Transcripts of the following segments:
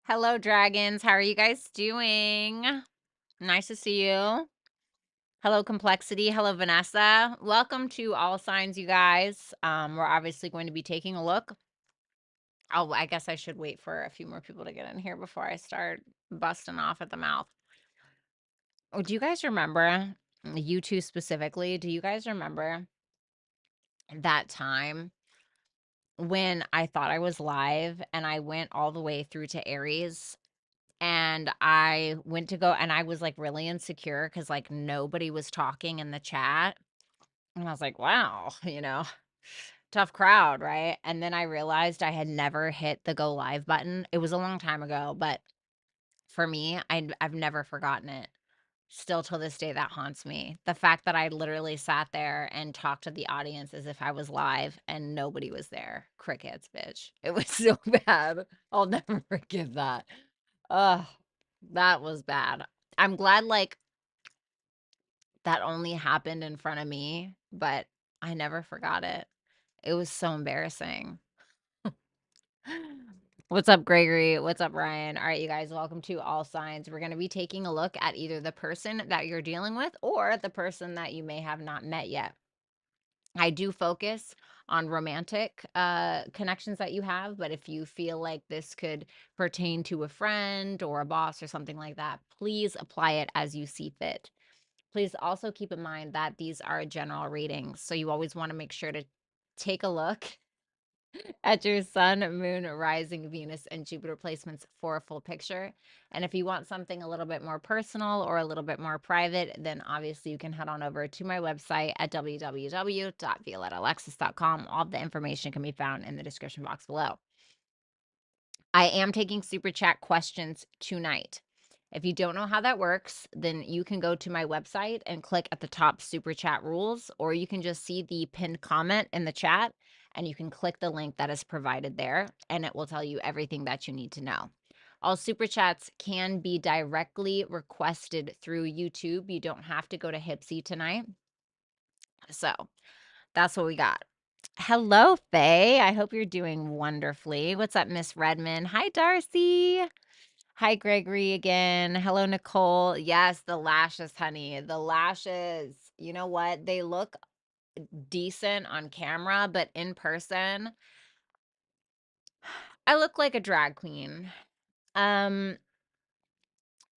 Hello, dragons. How are you guys doing? Nice to see you. Hello, Complexity. Hello, Vanessa. Welcome to All Signs, you guys. We're obviously going to be taking a look. Oh, I guess I should wait for a few more people to get in here before I start busting off at the mouth. Oh, do you guys remember, you two specifically, do you guys remember that time when I thought I was live and I went all the way through to Aries? And I went to go and I was, like, really insecure because like, nobody was talking in the chat, and I was like, "Wow," tough crowd, right? And then I realized I had never hit the go live button. It was a long time ago, but for me, I've never forgotten it. Still till this day, that haunts me. The fact that I literally sat there and talked to the audience as if I was live and nobody was there. Crickets, bitch. It was so bad. I'll never forgive that. Ugh, that was bad. I'm glad, like, that only happened in front of me, but I never forgot it. It was so embarrassing. What's up, Gregory? What's up, Ryan? All right, you guys, welcome to All Signs. We're going to be taking a look at either the person that you're dealing with or the person that you may have not met yet. I do focus on romantic connections that you have, but if you feel like this could pertain to a friend or a boss or something like that, please apply it as you see fit. Please also keep in mind that these are general readings, so you always want to make sure to take a look at your sun, moon, rising, Venus, and Jupiter placements for a full picture. And if you want something a little bit more personal or a little bit more private, then obviously you can head on over to my website at www.violettaalexis.com. All the information can be found in the description box below. I am taking super chat questions tonight. If you don't know how that works, then you can go to my website and click at the top super chat rules, or you can just see the pinned comment in the chat and you can click the link that is provided there and it will tell you everything that you need to know. All super chats can be directly requested through YouTube. You don't have to go to Hipsy tonight. So that's what we got. Hello, Faye. I hope you're doing wonderfully. What's up, Miss Redmond? Hi, Darcy. Hi, Gregory again. Hello, Nicole. Yes, the lashes, honey. The lashes. You know what? They look decent on camera, but in person, I look like a drag queen. Um,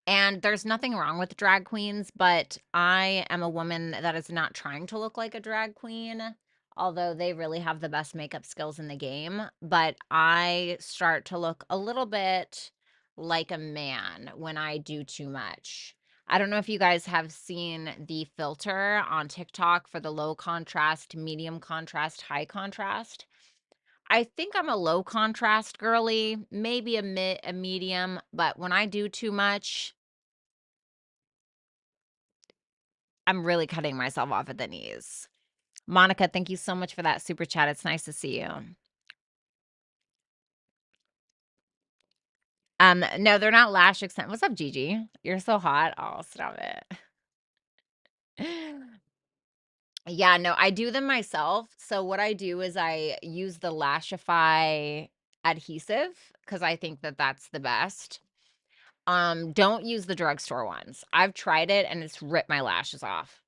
and there's nothing wrong with drag queens, but I am a woman that is not trying to look like a drag queen, although they really have the best makeup skills in the game. But I start to look a little bit like a man when I do too much. I don't know if you guys have seen the filter on TikTok for the low contrast, medium contrast, high contrast. I think I'm a low contrast girly, maybe a medium, but when I do too much, I'm really cutting myself off at the knees. Monica, thank you so much for that super chat. It's nice to see you. No, they're not lash extent. What's up, Gigi? You're so hot. Oh, stop it. Yeah, no, I do them myself. So what I do is I use the Lashify adhesive because I think that that's the best. Don't use the drugstore ones. I've tried it and it's ripped my lashes off.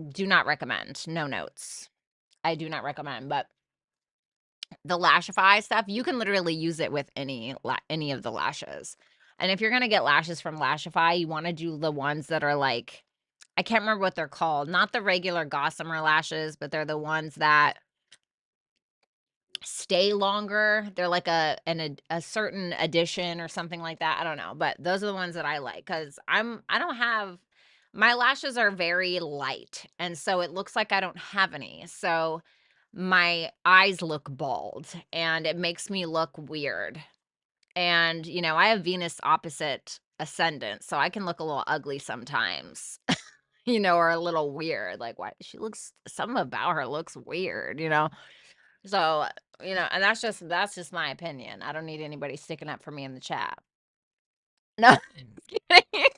Do not recommend. No notes. I do not recommend, but the Lashify stuff, you can literally use it with any of the lashes. And if you're gonna get lashes from Lashify, you wanna do the ones that are like, I can't remember what they're called, not the regular Gossamer lashes, but they're the ones that stay longer. They're like a certain edition or something like that. I don't know, but those are the ones that I like because I don't have, my lashes are very light, and so it looks like I don't have any. So my eyes look bald, and it makes me look weird. And I have Venus opposite ascendant, so I can look a little ugly sometimes. Or a little weird. Like, why she looks, something about her looks weird. So, and that's just my opinion. I don't need anybody sticking up for me in the chat. No, just kidding.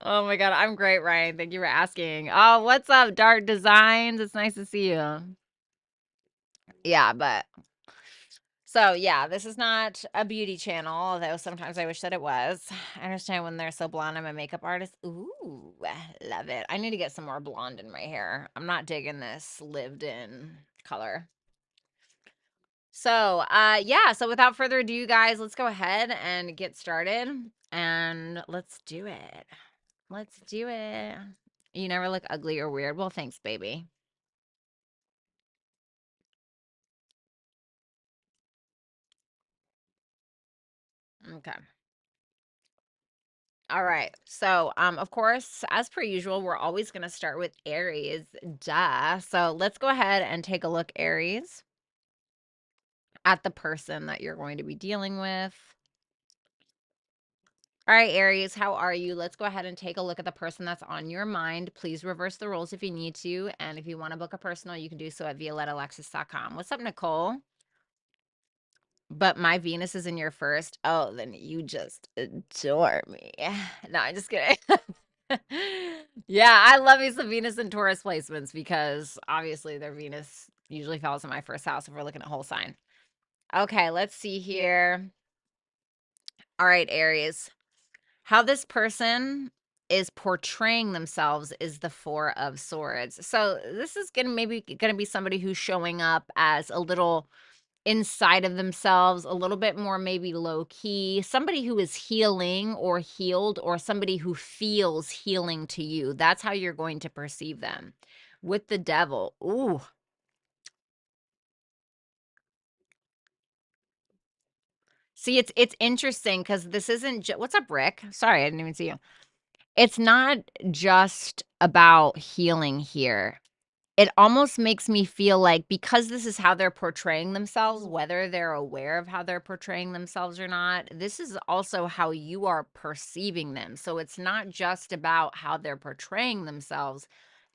Oh my God, I'm great, Ryan. Thank you for asking. Oh, what's up, Dark Designs? It's nice to see you. Yeah, but So yeah, this is not a beauty channel, although sometimes I wish that it was. I understand when they're so blonde. I'm a makeup artist. Ooh, love it. I need to get some more blonde in my hair. I'm not digging this lived in color. So, yeah, so without further ado, you guys, let's go ahead and get started and let's do it. Let's do it. You never look ugly or weird. Well, thanks, baby. Okay. All right. So, of course, as per usual, we're always going to start with Aries. Duh. So, let's go ahead and take a look, Aries, at the person that you're going to be dealing with. All right, Aries, how are you? Let's go ahead and take a look at the person that's on your mind. Please reverse the roles if you need to. And if you want to book a personal, you can do so at violettaalexis.com. What's up, Nicole? But my Venus is in your first. Oh, then you just adore me. No, I'm just kidding. Yeah, I love me some Venus and Taurus placements because obviously their Venus usually falls in my first house if we're looking at whole sign. Okay, let's see here. All right, Aries. How this person is portraying themselves is the Four of Swords. So this is maybe gonna be somebody who's showing up as a little inside of themselves, a little bit more maybe low key, somebody who is healing or healed, or somebody who feels healing to you. That's how you're going to perceive them. With the Devil, ooh. See, it's interesting because this isn't what's up, Rick? Sorry, I didn't even see you. It's not just about healing here. It almost makes me feel like because this is how they're portraying themselves, whether they're aware of how they're portraying themselves or not, this is also how you are perceiving them. So it's not just about how they're portraying themselves,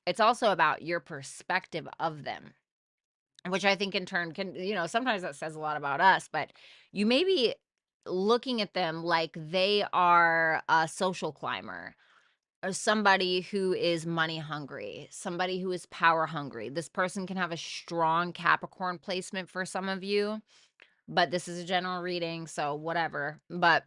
it's also about your perspective of them, which I think in turn can, sometimes that says a lot about us, but you may be looking at them like they are a social climber or somebody who is money hungry, somebody who is power hungry. This person can have a strong Capricorn placement for some of you, but this is a general reading, so whatever. But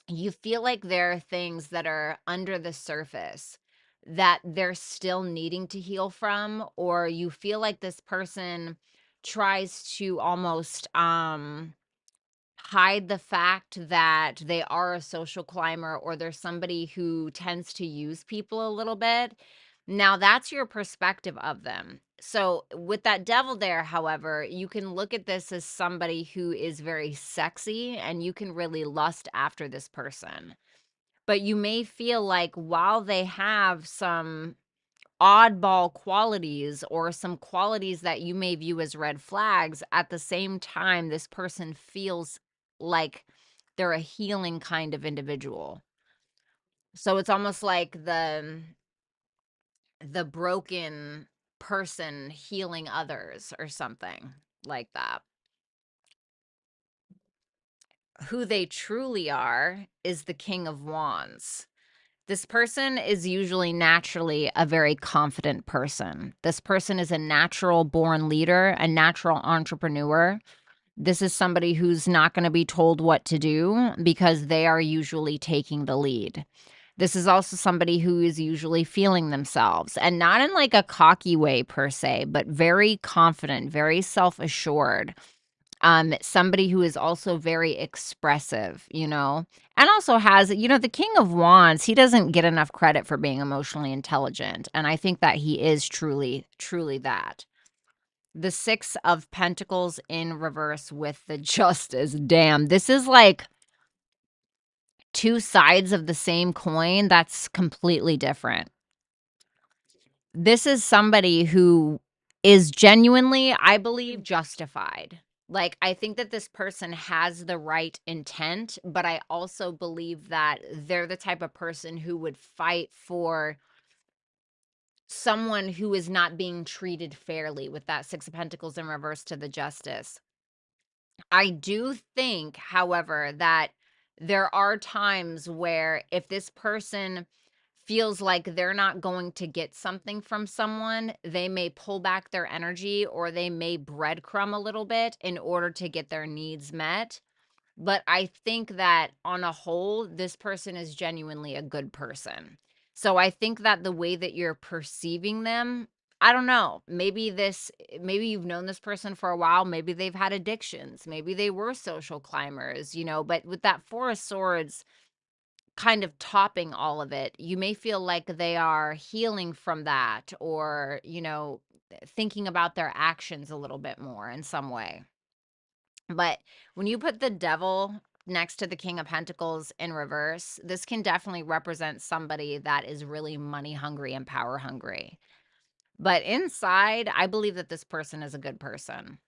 you feel like there are things that are under the surface that they're still needing to heal from, or you feel like this person tries to almost hide the fact that they are a social climber or they're somebody who tends to use people a little bit. Now that's your perspective of them. So with that Devil there, however, you can look at this as somebody who is very sexy and you can really lust after this person. But you may feel like while they have some oddball qualities or some qualities that you may view as red flags, at the same time, this person feels like they're a healing kind of individual. So it's almost like the broken person healing others or something like that. Who they truly are is the King of Wands. This person is usually naturally a very confident person. This person is a natural born leader, a natural entrepreneur. This is somebody who's not going to be told what to do because they are usually taking the lead. This is also somebody who is usually feeling themselves, and not in like a cocky way per se, but very confident, very self-assured. Somebody who is also very expressive, and also has, the King of Wands, he doesn't get enough credit for being emotionally intelligent. And I think that he is truly, truly that. The Six of Pentacles in reverse with the Justice. Damn, this is like two sides of the same coin that's completely different. This is somebody who is genuinely, I believe, justified. Like, I think that this person has the right intent, but I also believe that they're the type of person who would fight for someone who is not being treated fairly with that Six of Pentacles in reverse to the Justice. I do think, however, that there are times where if this person feels like they're not going to get something from someone, they may pull back their energy or they may breadcrumb a little bit in order to get their needs met. But I think that on a whole, this person is genuinely a good person. So I think that the way that you're perceiving them, I don't know. Maybe you've known this person for a while. Maybe they've had addictions. Maybe they were social climbers, but with that Four of Swords kind of topping all of it, you may feel like they are healing from that or, thinking about their actions a little bit more in some way. But when you put the devil next to the King of Pentacles in reverse, this can definitely represent somebody that is really money hungry and power hungry. But inside, I believe that this person is a good person.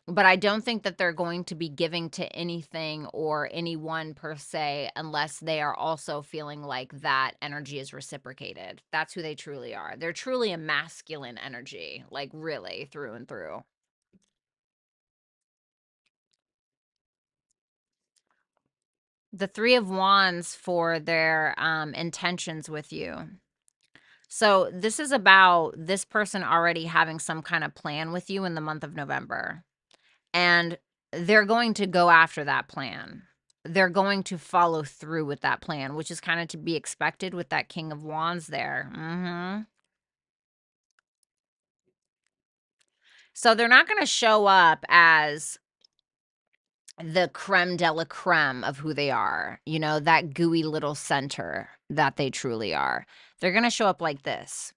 But I don't think that they're going to be giving to anything or anyone per se unless they are also feeling like that energy is reciprocated. That's who they truly are. They're truly a masculine energy, like really through and through. The Three of Wands for their intentions with you. So this is about this person already having some kind of plan with you in the month of November. And they're going to go after that plan. They're going to follow through with that plan, which is kind of to be expected with that King of Wands there. So they're not going to show up as the creme de la creme of who they are, that gooey little center that they truly are. They're going to show up like this.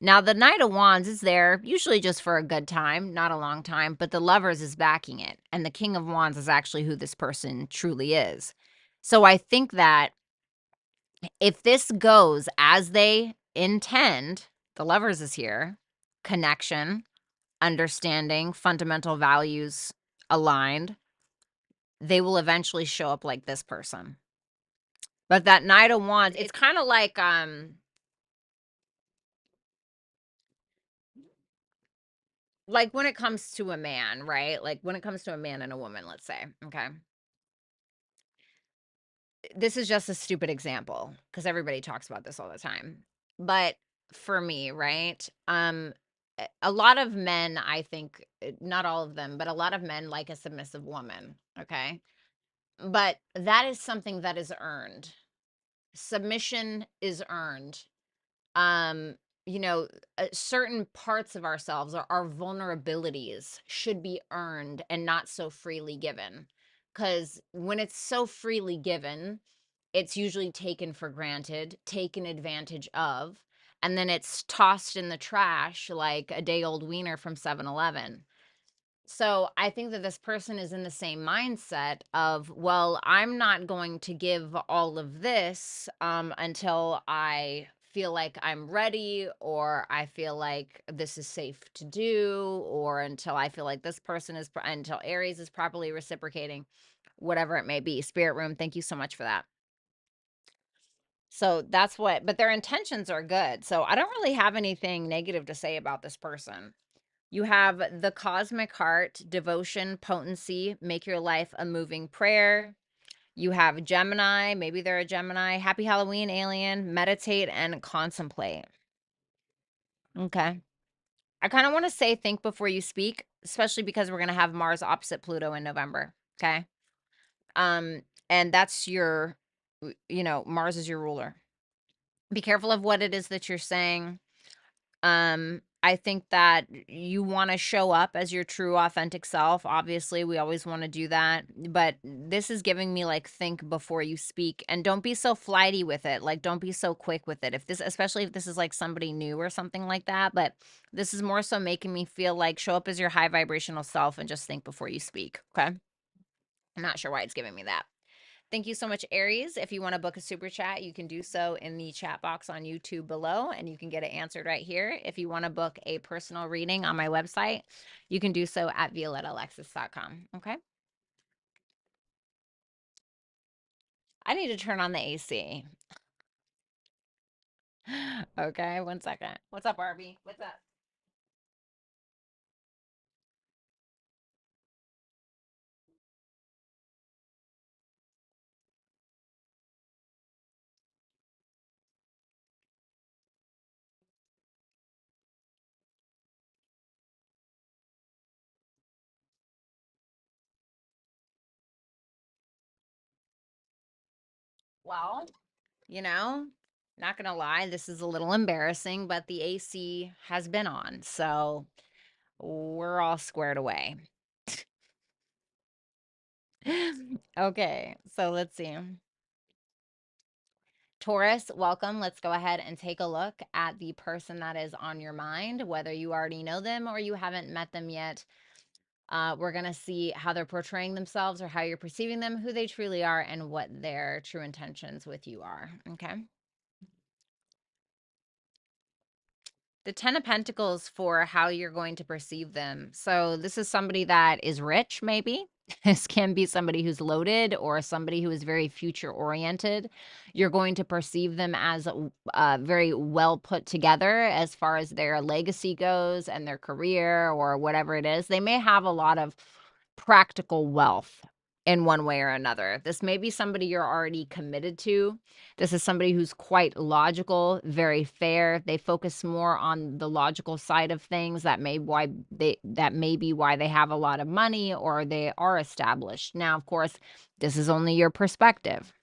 Now, the Knight of Wands is there usually just for a good time, not a long time, but the Lovers is backing it. And the King of Wands is actually who this person truly is. So I think that if this goes as they intend, the Lovers is here, connection, understanding, fundamental values aligned, they will eventually show up like this person. But that Knight of Wands, it's kind of like when it comes to a man, right? Like when it comes to a man and a woman, let's say, okay? This is just a stupid example because everybody talks about this all the time. But for me, right? A lot of men, I think, not all of them, but a lot of men like a submissive woman, okay? But that is something that is earned. Submission is earned. um Certain parts of ourselves or our vulnerabilities should be earned and not so freely given, because when it's so freely given, it's usually taken for granted, taken advantage of, and then it's tossed in the trash like a day old wiener from 7-Eleven. So I think that this person is in the same mindset of, well, I'm not going to give all of this until I feel like I'm ready, or I feel like this is safe to do, or until I feel like this person is, until Aries is properly reciprocating, whatever it may be. Spirit room, thank you so much for that. So that's what, but their intentions are good. So I don't really have anything negative to say about this person. You have the Cosmic Heart, devotion, potency, make your life a moving prayer. You have Gemini, maybe they're a Gemini. Happy Halloween, alien, meditate and contemplate. Okay. I kind of want to say think before you speak, especially because we're going to have Mars opposite Pluto in November. Okay. And that's Mars is your ruler. Be careful of what it is that you're saying. I think that you want to show up as your true authentic self. Obviously, we always want to do that, but this is giving me like think before you speak, and don't be so flighty with it. Like don't be so quick with it. Especially if this is like somebody new or something like that, but this is more so making me feel like show up as your high vibrational self and just think before you speak. Okay? I'm not sure why it's giving me that. Thank you so much, Aries. If you want to book a super chat, you can do so in the chat box on YouTube below, and you can get it answered right here. If you want to book a personal reading on my website, you can do so at violettaalexis.com. Okay. I need to turn on the AC. Okay, 1 second. What's up, Barbie? What's up? Well, you know, not gonna lie, this is a little embarrassing, but the AC has been on, so we're all squared away. Okay, so let's see. Taurus, welcome. Let's go ahead and take a look at the person that is on your mind, whether you already know them or you haven't met them yet. We're going to see how they're portraying themselves or how you're perceiving them, who they truly are, and what their true intentions with you are. Okay. The 10 of Pentacles for how you're going to perceive them. So this is somebody that is rich, maybe. This can be somebody who's loaded or somebody who is very future oriented. You're going to perceive them as very well put together as far as their legacy goes and their career or whatever it is. They may have a lot of practical wealth in one way or another. This may be somebody you're already committed to. This is somebody who's quite logical, very fair. They focus more on the logical side of things. That may be why they have a lot of money or they are established. Now, of course, this is only your perspective.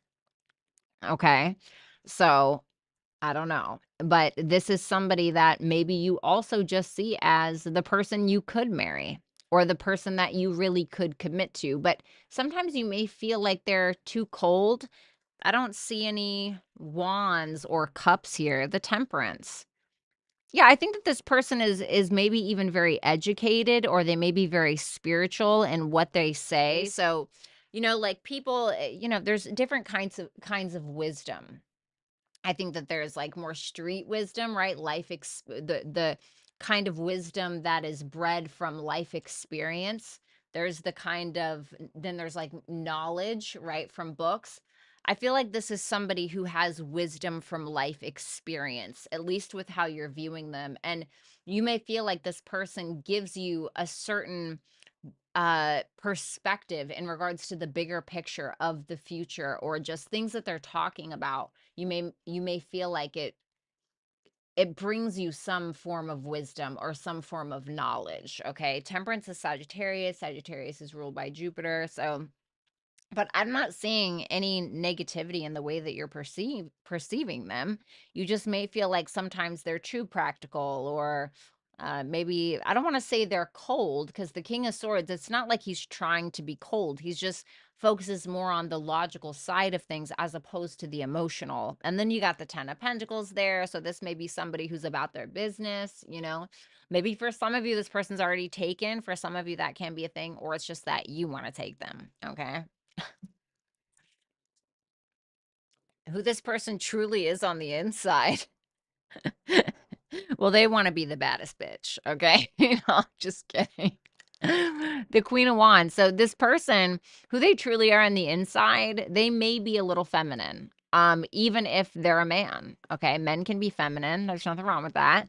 Okay. So I don't know. But this is somebody that maybe you also just see as the person you could marry or the person that you really could commit to. But sometimes you may feel like they're too cold. I don't see any wands or cups here. The Temperance. Yeah, I think that this person is maybe even very educated or they may be very spiritual in what they say. So, like people, there's different kinds of wisdom. I think that there's like more street wisdom, right? The kind of wisdom that is bred from life experience. Then there's like knowledge, right, from books. I feel like this is somebody who has wisdom from life experience, at least with how you're viewing them. And you may feel like this person gives you a certain perspective in regards to the bigger picture of the future or just things that they're talking about. You may feel like it brings you some form of wisdom or some form of knowledge. Okay, Temperance is Sagittarius is ruled by Jupiter. So but I'm not seeing any negativity in the way that you're perceiving them. You just may feel like sometimes they're too practical or maybe I don't want to say they're cold because the King of Swords, it's not like he's trying to be cold. He's just focuses more on the logical side of things as opposed to the emotional. And then you got the 10 of Pentacles there. So this may be somebody who's about their business. Maybe for some of you, this person's already taken. For some of you, that can be a thing, or it's just that you want to take them. Okay. Who this person truly is on the inside. Well, they want to be the baddest bitch, okay? Just kidding. The Queen of Wands. So this person, who they truly are on the inside, they may be a little feminine, even if they're a man, okay? Men can be feminine. There's nothing wrong with that.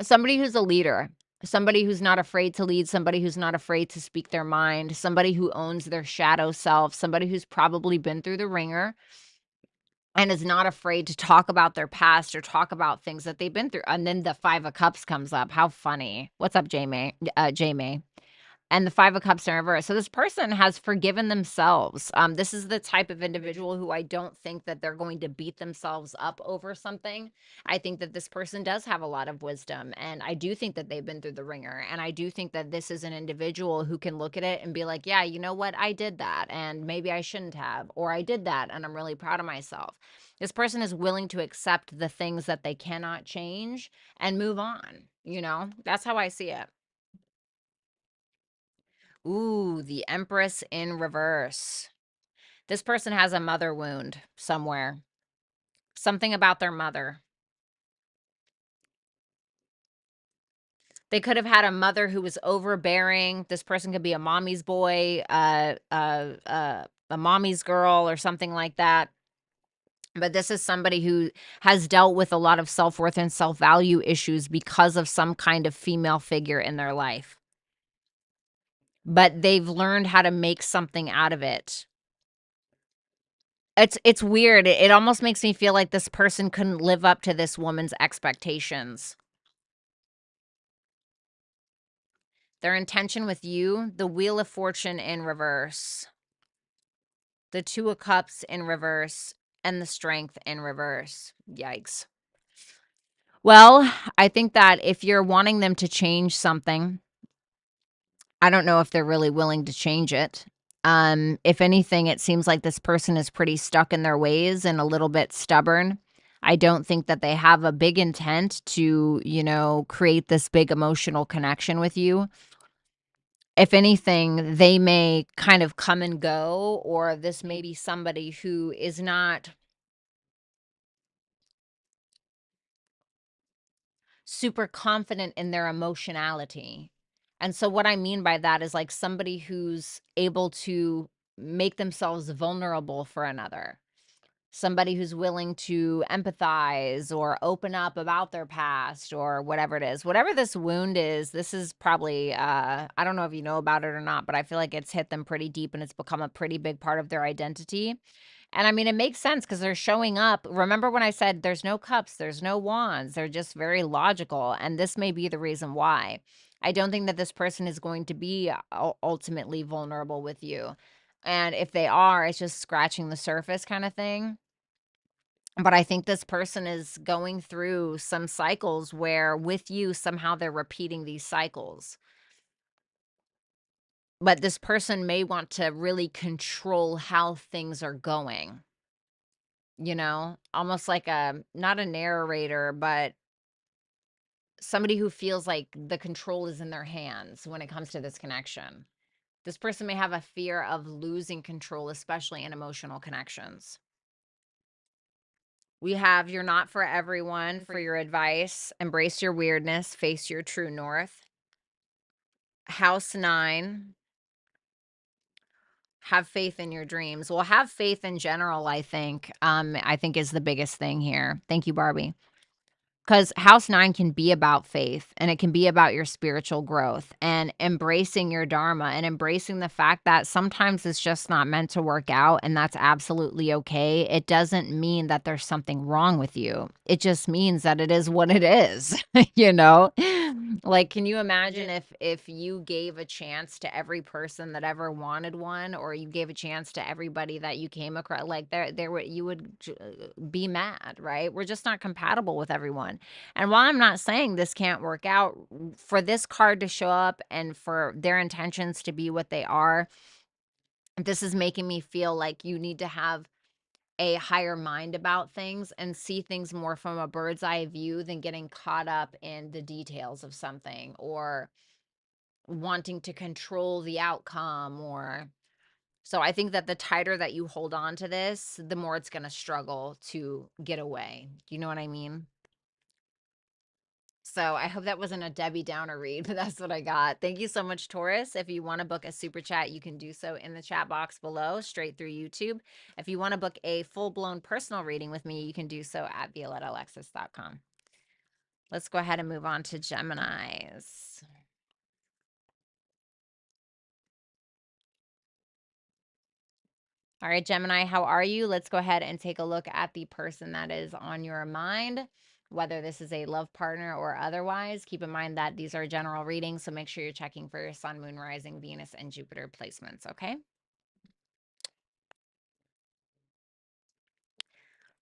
Somebody who's a leader, somebody who's not afraid to lead, somebody who's not afraid to speak their mind, somebody who owns their shadow self, somebody who's probably been through the ringer and is not afraid to talk about their past or talk about things that they've been through. And then the 5 of Cups comes up. How funny. What's up, Jamie? Jamie. And the 5 of Cups in reverse. So this person has forgiven themselves. This is the type of individual who I don't think that they're going to beat themselves up over something. I think that this person does have a lot of wisdom. And I do think that they've been through the ringer. And I do think that this is an individual who can look at it and be like, yeah, you know what? I did that. And maybe I shouldn't have. Or I did that. And I'm really proud of myself. This person is willing to accept the things that they cannot change and move on. That's how I see it. Ooh, the Empress in reverse. This person has a mother wound somewhere. Something about their mother. They could have had a mother who was overbearing. This person could be a mommy's boy, a mommy's girl, or something like that. But this is somebody who has dealt with a lot of self-worth and self-value issues because of some kind of female figure in their life. But they've learned how to make something out of it. It's weird. It almost makes me feel like this person couldn't live up to this woman's expectations. Their intention with you, the Wheel of Fortune in reverse. The 2 of Cups in reverse. and the Strength in reverse. Yikes. Well, I think that if you're wanting them to change something, I don't know if they're really willing to change it. If anything, it seems like this person is pretty stuck in their ways and a little bit stubborn. I don't think that they have a big intent to, create this big emotional connection with you. If anything, they may kind of come and go, or this may be somebody who is not super confident in their emotionality. And so what I mean by that is like somebody who's able to make themselves vulnerable for another. Somebody who's willing to empathize or open up about their past or whatever it is. Whatever this wound is, this is probably I don't know if you know about it or not, but I feel like it's hit them pretty deep and it's become a pretty big part of their identity. And I mean, it makes sense because they're showing up. Remember when I said there's no cups, there's no wands, they're just very logical. And this may be the reason why. I don't think that this person is going to be ultimately vulnerable with you. And if they are, it's just scratching the surface kind of thing. But I think this person is going through some cycles where with you, somehow they're repeating these cycles. But this person may want to really control how things are going. Almost like not a narrator, but somebody who feels like the control is in their hands when it comes to this connection. This person may have a fear of losing control, especially in emotional connections. We have You're Not For Everyone for your advice. Embrace your weirdness. Face your true north. House 9. Have faith in your dreams. Well, have faith in general, I think. I think is the biggest thing here. Thank you, Barbie. Because house 9 can be about faith and it can be about your spiritual growth and embracing your dharma and embracing the fact that sometimes it's just not meant to work out, and that's absolutely okay. It doesn't mean that there's something wrong with you. It just means that it is what it is, you know? Like, can you imagine if you gave a chance to every person that ever wanted one, or you gave a chance to everybody that you came across? Like, you would be mad, right? We're just not compatible with everyone. And while I'm not saying this can't work out, for this card to show up and for their intentions to be what they are, this is making me feel like you need to have a higher mind about things and see things more from a bird's eye view than getting caught up in the details of something or wanting to control the outcome. Or so I think that the tighter that you hold on to this, the more it's going to struggle to get away. Do you know what I mean? So I hope that wasn't a Debbie Downer read, but that's what I got. Thank you so much, Taurus. If you want to book a super chat, you can do so in the chat box below, straight through YouTube. If you want to book a full-blown personal reading with me, you can do so at violettaalexis.com. Let's go ahead and move on to Geminis. All right, Gemini, how are you? Let's go ahead and take a look at the person that is on your mind, whether this is a love partner or otherwise. Keep in mind that these are general readings, so make sure you're checking for your sun, moon, rising, Venus, and Jupiter placements, okay?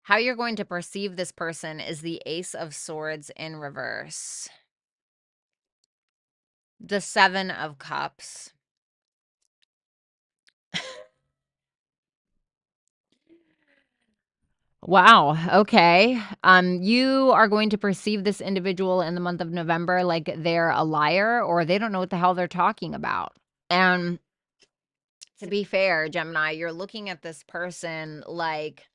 How you're going to perceive this person is the Ace of Swords in reverse, the Seven of Cups. Wow. Okay. You are going to perceive this individual in the month of November like they're a liar or they don't know what the hell they're talking about. And to be fair, Gemini, you're looking at this person like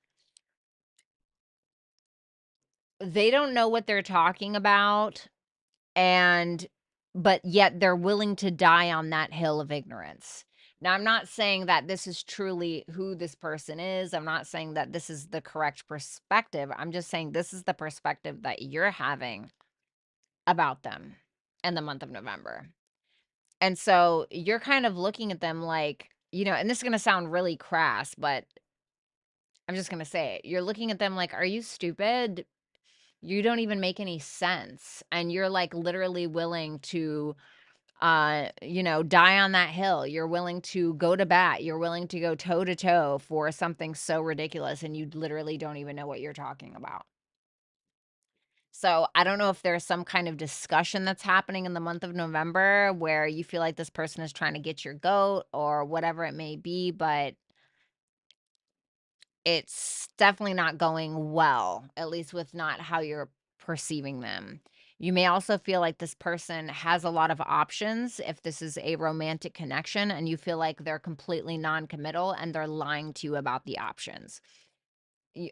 they don't know what they're talking about, and but yet they're willing to die on that hill of ignorance. Now, I'm not saying that this is truly who this person is. I'm not saying that this is the correct perspective. I'm just saying this is the perspective that you're having about them in the month of November. And so you're kind of looking at them like, and this is going to sound really crass, but I'm just going to say it. You're looking at them like, are you stupid? You don't even make any sense. And you're like literally willing to you know, die on that hill. You're willing to go to bat. You're willing to go toe to toe for something so ridiculous, and you literally don't even know what you're talking about. So I don't know if there's some kind of discussion that's happening in the month of November where you feel like this person is trying to get your goat or whatever it may be, but it's definitely not going well, at least with not how you're perceiving them. You may also feel like this person has a lot of options if this is a romantic connection and you feel like they're completely non-committal and they're lying to you about the options.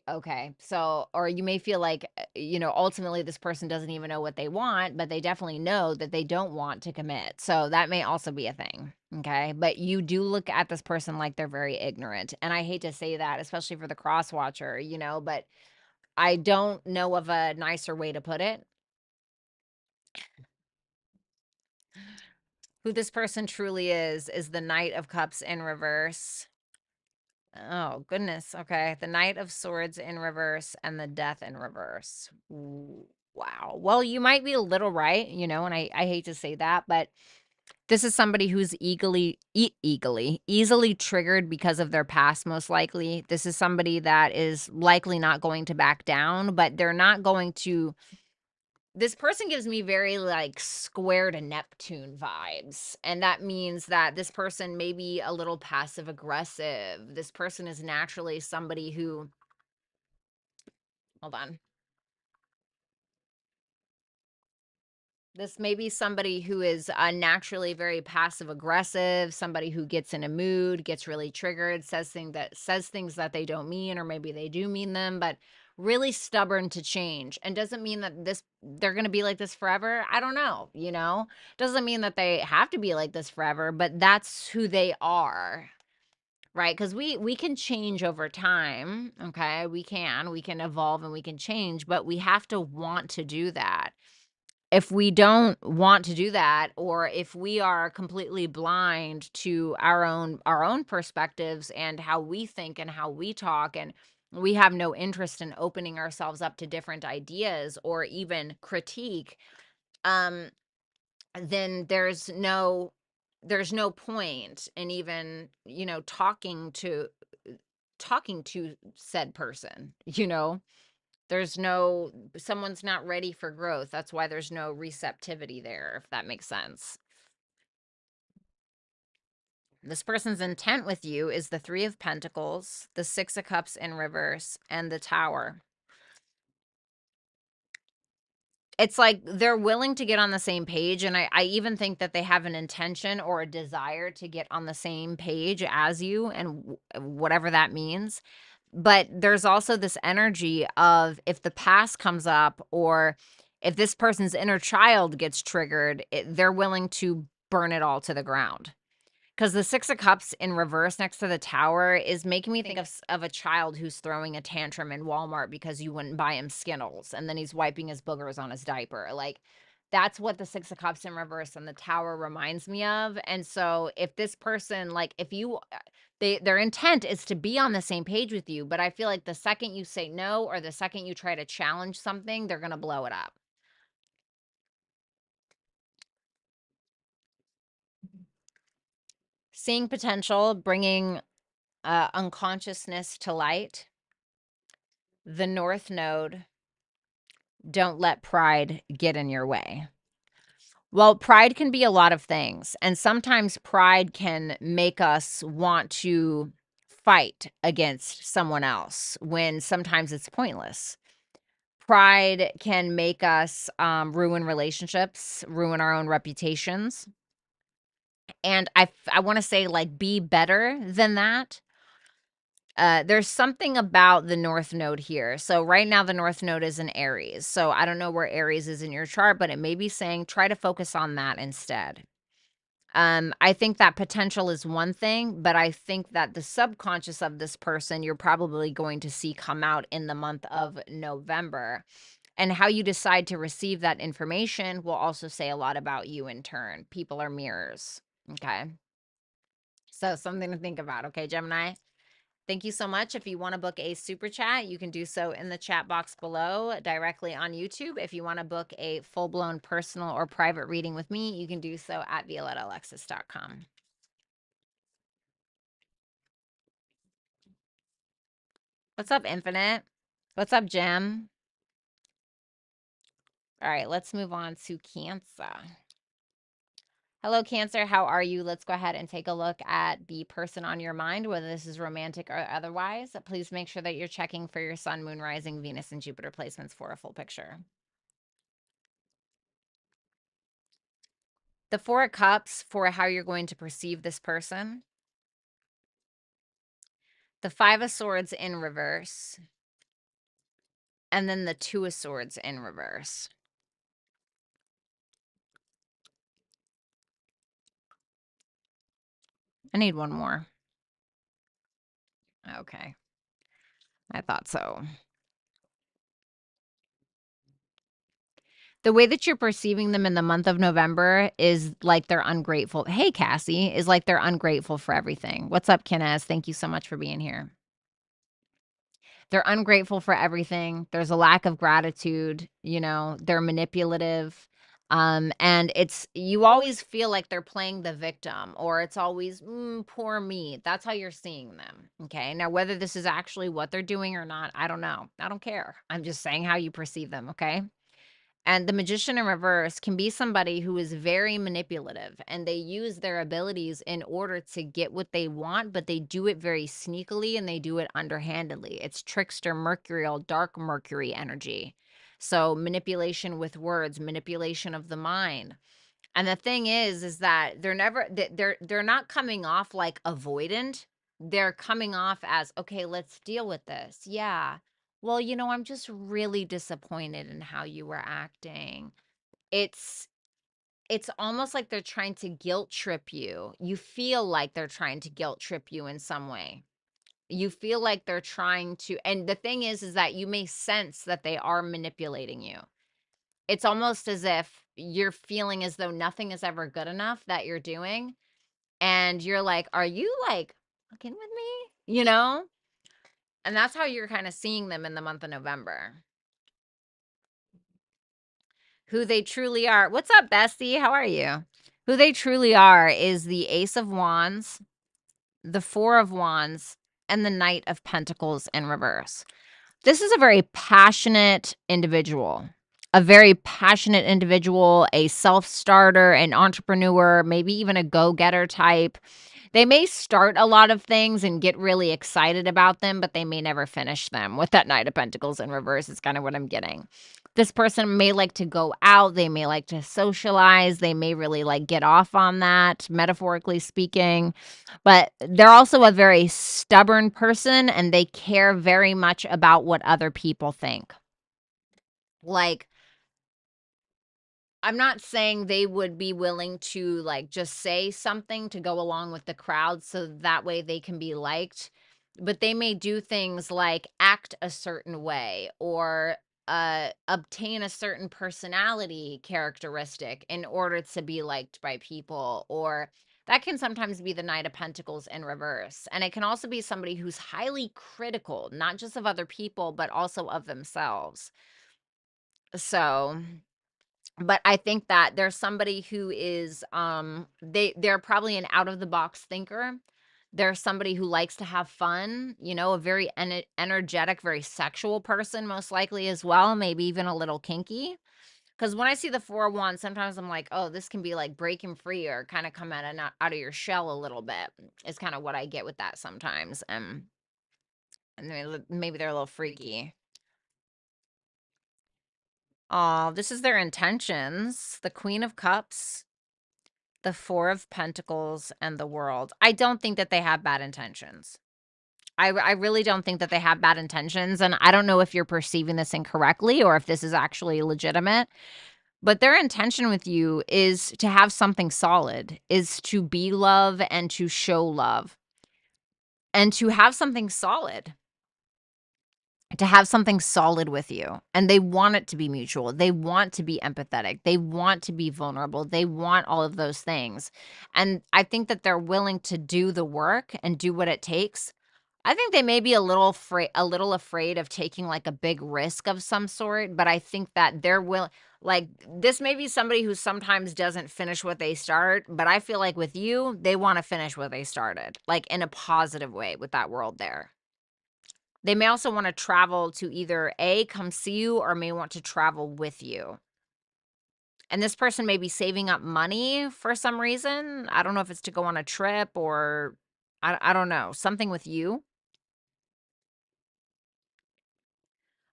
Okay. So, or you may feel like, you know, ultimately this person doesn't even know what they want, but they definitely know that they don't want to commit. So that may also be a thing. Okay. But you do look at this person like they're very ignorant. And I hate to say that, especially for the cross watcher, you know, but I don't know of a nicer way to put it. Who this person truly is the Knight of Cups in reverse. Oh, goodness. Okay. The Knight of Swords in reverse and the Death in reverse. Ooh, wow. Well, you might be a little right, you know, and I hate to say that, but this is somebody who's easily triggered because of their past, most likely. This is somebody that is likely not going to back down, but they're not going to. This person gives me very like square to Neptune vibes. And that means that this person may be a little passive aggressive. This person is naturally somebody who, hold on. This may be somebody who is naturally very passive aggressive, somebody who gets in a mood, gets really triggered, says things that they don't mean, or maybe they do mean them, but really stubborn to change. And doesn't mean that they're going to be like this forever. I don't know, you know. Doesn't mean that they have to be like this forever, but that's who they are. Right? Cuz we can change over time, okay? We can evolve and we can change, but we have to want to do that. If we don't want to do that, or if we are completely blind to our own perspectives and how we think and how we talk, and we have no interest in opening ourselves up to different ideas or even critique, um then there's no point in even, you know, talking to said person, you know. There's no Someone's not ready for growth. That's why there's no receptivity there, if that makes sense. This person's intent with you is the Three of Pentacles, the Six of Cups in reverse, and the Tower. It's like they're willing to get on the same page, and I even think that they have an intention or a desire to get on the same page as you, and whatever that means. But there's also this energy of if the past comes up, or if this person's inner child gets triggered, they're willing to burn it all to the ground. Because the Six of Cups in reverse next to the Tower is making me think of a child who's throwing a tantrum in Walmart because you wouldn't buy him Skittles, and then he's wiping his boogers on his diaper. Like, that's what the Six of Cups in reverse and the Tower reminds me of. And so if this person, like, if you their intent is to be on the same page with you, but I feel like the second you say no, or the second you try to challenge something, they're going to blow it up. Seeing potential, bringing unconsciousness to light. The North Node, don't let pride get in your way. Well, pride can be a lot of things, and sometimes pride can make us want to fight against someone else when sometimes it's pointless. Pride can make us ruin relationships, ruin our own reputations. And I want to say, like, be better than that. There's something about the North Node here. So right now the North Node is in Aries. So I don't know where Aries is in your chart, but it may be saying try to focus on that instead. I think that potential is one thing, but I think that the subconscious of this person you're probably going to see come out in the month of November. And how you decide to receive that information will also say a lot about you in turn. People are mirrors. Okay. So something to think about. Okay, Gemini. Thank you so much. If you want to book a super chat, you can do so in the chat box below directly on YouTube. If you want to book a full-blown personal or private reading with me, you can do so at violettaalexis.com. What's up, Infinite? What's up, Jim? All right, let's move on to Cancer. Hello, Cancer. How are you? Let's go ahead and take a look at the person on your mind, whether this is romantic or otherwise. Please make sure that you're checking for your sun, moon, rising, Venus, and Jupiter placements for a full picture. The Four of Cups for how you're going to perceive this person. The Five of Swords in reverse. And then the Two of Swords in reverse. I need one more. Okay. I thought so. The way that you're perceiving them in the month of November is like they're ungrateful. Hey, Cassie, is like they're ungrateful for everything. What's up, Kinez? Thank you so much for being here. They're ungrateful for everything. There's a lack of gratitude, you know, they're manipulative. And you always feel like they're playing the victim, or it's always poor me. That's how you're seeing them. Okay. Now, whether this is actually what they're doing or not, I don't know. I don't care. I'm just saying how you perceive them. Okay. And the Magician in reverse can be somebody who is very manipulative, and they use their abilities in order to get what they want, but they do it very sneakily and they do it underhandedly. It's trickster Mercurial, dark Mercury energy. So manipulation with words, manipulation of the mind. And the thing is that they're not coming off like avoidant. They're coming off as, okay, let's deal with this. Yeah. Well, you know, I'm just really disappointed in how you were acting. It's it's almost like they're trying to guilt trip you. You feel like they're trying to guilt trip you in some way. You feel like they're trying to, and the thing is that you may sense that they are manipulating you. It's almost as if you're feeling as though nothing is ever good enough that you're doing, and you're like, "Are you, like, fucking with me?" You know? And that's how you're kinda seeing them in the month of November. Who they truly are. What's up, bestie? How are you? Who they truly are is the Ace of Wands, the Four of Wands, and the Knight of Pentacles in reverse. This is a very passionate individual. A very passionate individual, a self-starter, an entrepreneur, maybe even a go-getter type. They may start a lot of things and get really excited about them, but they may never finish them. With that Knight of Pentacles in reverse is kind of what I'm getting. This person may like to go out. They may like to socialize. They may really like get off on that, metaphorically speaking. But they're also a very stubborn person, and they care very much about what other people think. Like, I'm not saying they would be willing to, like, just say something to go along with the crowd so that way they can be liked, but they may do things like act a certain way, or obtain a certain personality characteristic in order to be liked by people. Or that can sometimes be the Knight of Pentacles in reverse. And it can also be somebody who's highly critical, not just of other people, but also of themselves. So, but I think that there's somebody who is, they're probably an out of the box thinker. There's somebody who likes to have fun, you know, a very energetic, very sexual person, most likely as well, maybe even a little kinky. Because when I see the Four of Wands, sometimes I'm like, oh, this can be like breaking free or kind of come out of your shell a little bit. It's kind of what I get with that sometimes. And maybe they're a little freaky. Oh, this is their intentions. The Queen of Cups, the Four of Pentacles, and the World. I don't think that they have bad intentions. I really don't think that they have bad intentions, and I don't know if you're perceiving this incorrectly or if this is actually legitimate, but their intention with you is to have something solid, is to be love and to show love, and to have something solid. To have something solid with you, and they want it to be mutual. They want to be empathetic. They want to be vulnerable. They want all of those things. And I think that they're willing to do the work and do what it takes I think they may be a little afraid of taking, like, a big risk of some sort, but I think that like, this may be somebody who sometimes doesn't finish what they start, but I feel like with you, they wanna finish what they started, like, in a positive way with that world there. They may also wanna travel to either, A, come see you or may want to travel with you. And this person may be saving up money for some reason. I don't know if it's to go on a trip or I don't know, something with you.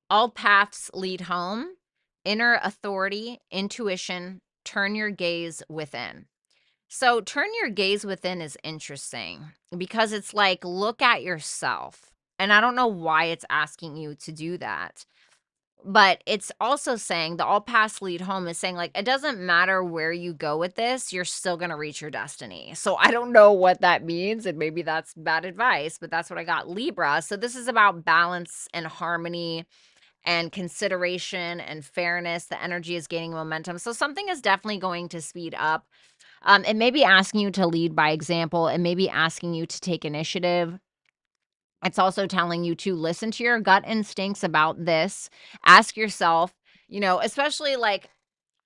All paths lead home. Inner authority, intuition, turn your gaze within. So, turn your gaze within is interesting because it's like, look at yourself. And I don't know why it's asking you to do that. But it's also saying the all paths lead home is saying, like, it doesn't matter where you go with this, you're still going to reach your destiny. So I don't know what that means. And maybe that's bad advice, but that's what I got, Libra. So this is about balance and harmony and consideration and fairness. The energy is gaining momentum. So something is definitely going to speed up. It may be asking you to lead by example. It may be asking you to take initiative. It's also telling you to listen to your gut instincts about this. Ask yourself, especially like,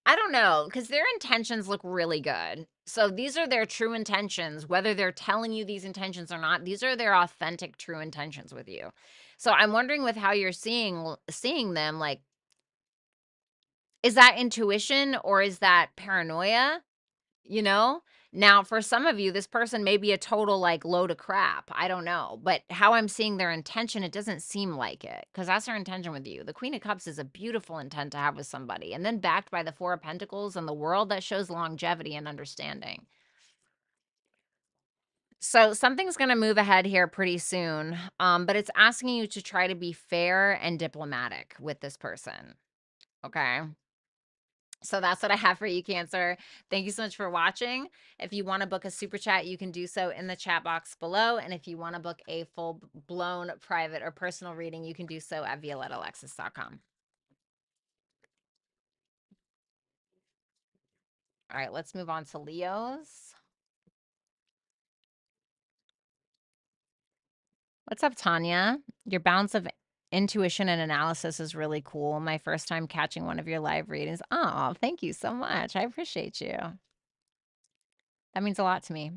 I don't know, because their intentions look really good. So these are their true intentions, whether they're telling you these intentions or not. These are their authentic, true intentions with you. So I'm wondering with how you're seeing them, like, is that intuition or is that paranoia? You know? Now, for some of you, this person may be a total, like, load of crap. I don't know. But how I'm seeing their intention, it doesn't seem like it because that's their intention with you. The Queen of Cups is a beautiful intent to have with somebody. And then backed by the Four of Pentacles and the World, that shows longevity and understanding. So something's going to move ahead here pretty soon. But it's asking you to try to be fair and diplomatic with this person. Okay. So that's what I have for you, Cancer. Thank you so much for watching. If you want to book a super chat, you can do so in the chat box below. And if you want to book a full-blown private or personal reading, you can do so at violettaalexis.com. All right, let's move on to Leos. What's up, Tanya? Your balance of intuition and analysis is really cool. My first time catching one of your live readings. Oh, thank you so much. I appreciate you. That means a lot to me.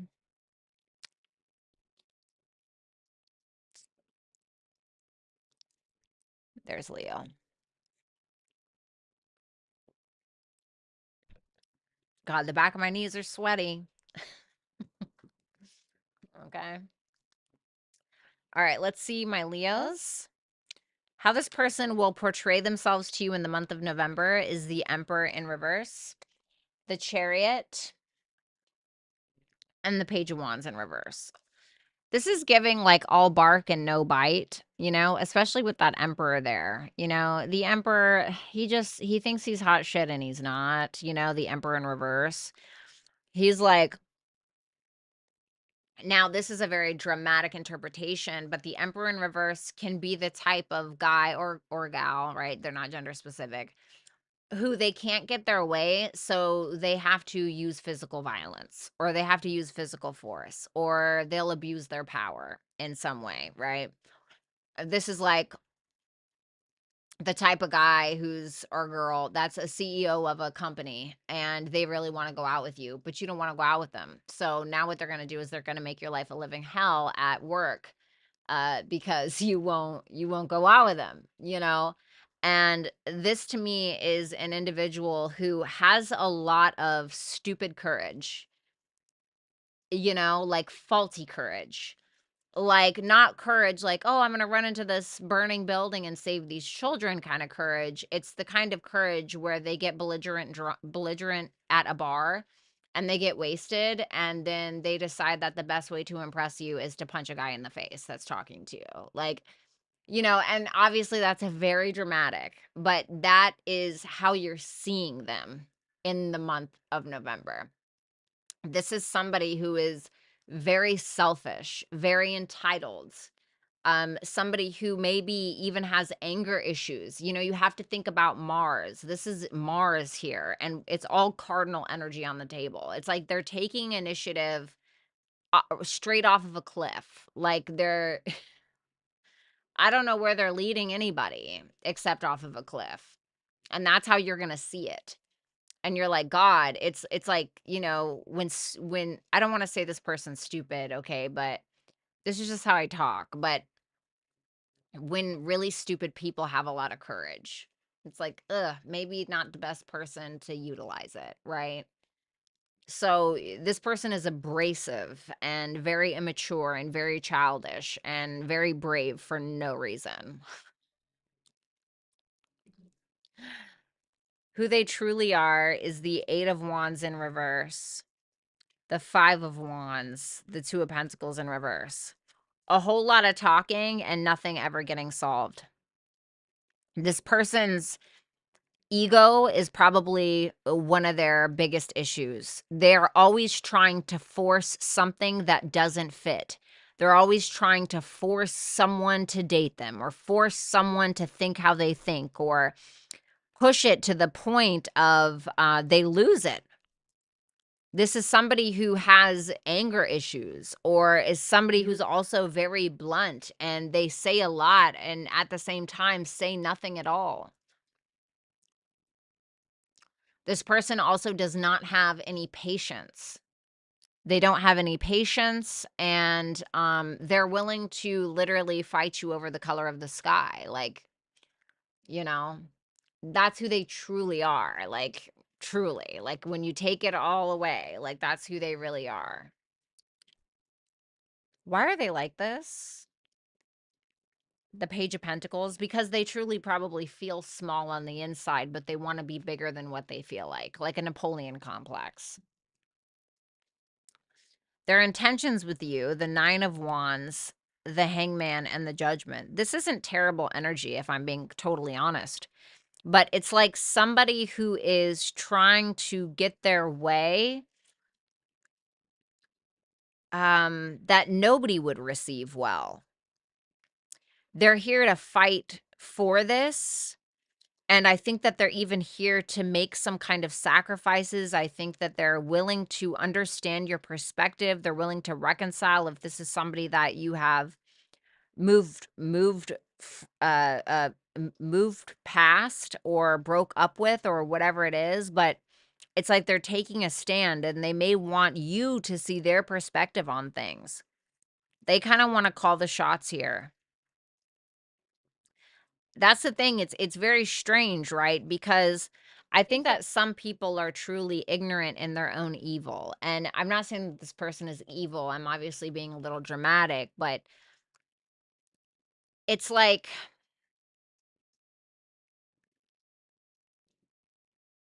There's Leo. God, the back of my knees are sweaty. Okay. All right, let's see my Leos. How this person will portray themselves to you in the month of November is the Emperor in reverse, the Chariot, and the Page of Wands in reverse. This is giving like all bark and no bite, especially with that Emperor there. The Emperor, he thinks he's hot shit and he's not, the Emperor in reverse. He's like, now, this is a very dramatic interpretation, but the Emperor in reverse can be the type of guy or gal, right? They're not gender specific, who they can't get their way, so they have to use physical violence or they have to use physical force or they'll abuse their power in some way, right? This is like the type of guy or girl that's a CEO of a company and they really want to go out with you, but you don't want to go out with them. So now what they're going to do is they're going to make your life a living hell at work because you won't go out with them. And this to me is an individual who has a lot of stupid courage, like faulty courage. Like, not courage like, "Oh, I'm gonna run into this burning building and save these children," kinda courage. It's the kind of courage where they get belligerent at a bar, and they get wasted, and then they decide that the best way to impress you is to punch a guy in the face that's talking to you. Like, and obviously that's a very dramatic, but that is how you're seeing them in the month of November. This is somebody who is very selfish, very entitled, somebody who maybe even has anger issues. You have to think about Mars. This is Mars here, and it's all cardinal energy on the table. It's like they're taking initiative straight off of a cliff. Like they're I don't know where they're leading anybody except off of a cliff. And that's how you're going to see it. And you're like, God, it's like, you know, when I don't want to say this person's stupid, okay, but this is just how I talk. But when really stupid people have a lot of courage, it's like, maybe not the best person to utilize it, right? So this person is abrasive and very immature and very childish and very brave for no reason. Who they truly are is the Eight of Wands in reverse, the Five of Wands, the Two of Pentacles in reverse. A whole lot of talking and nothing ever getting solved. This person's ego is probably one of their biggest issues. They're always trying to force something that doesn't fit. They're always trying to force someone to date them or force someone to think how they think or push it to the point of they lose it. This is somebody who has anger issues or is somebody who's also very blunt and they say a lot and at the same time say nothing at all. This person also does not have any patience. They don't have any patience and they're willing to literally fight you over the color of the sky. Like, you know, that's who they truly are. Like, truly. Like, when you take it all away, like, that's who they really are. Why are they like this? The Page of Pentacles, because they truly probably feel small on the inside, but they want to be bigger than what they feel like a Napoleon complex. Their intentions with you, the Nine of Wands, the Hangman, and the Judgment. This isn't terrible energy, if I'm being totally honest. But it's like somebody who is trying to get their way that nobody would receive well. They're here to fight for this. And I think that they're even here to make some kind of sacrifices. I think that they're willing to understand your perspective. They're willing to reconcile if this is somebody that you have moved past or broke up with or whatever it is. But it's like they're taking a stand and they may want you to see their perspective on things. They kind of want to call the shots here. That's the thing, it's very strange, right? Because I think that some people are truly ignorant in their own evil, and I'm not saying that this person is evil, I'm obviously being a little dramatic, but it's like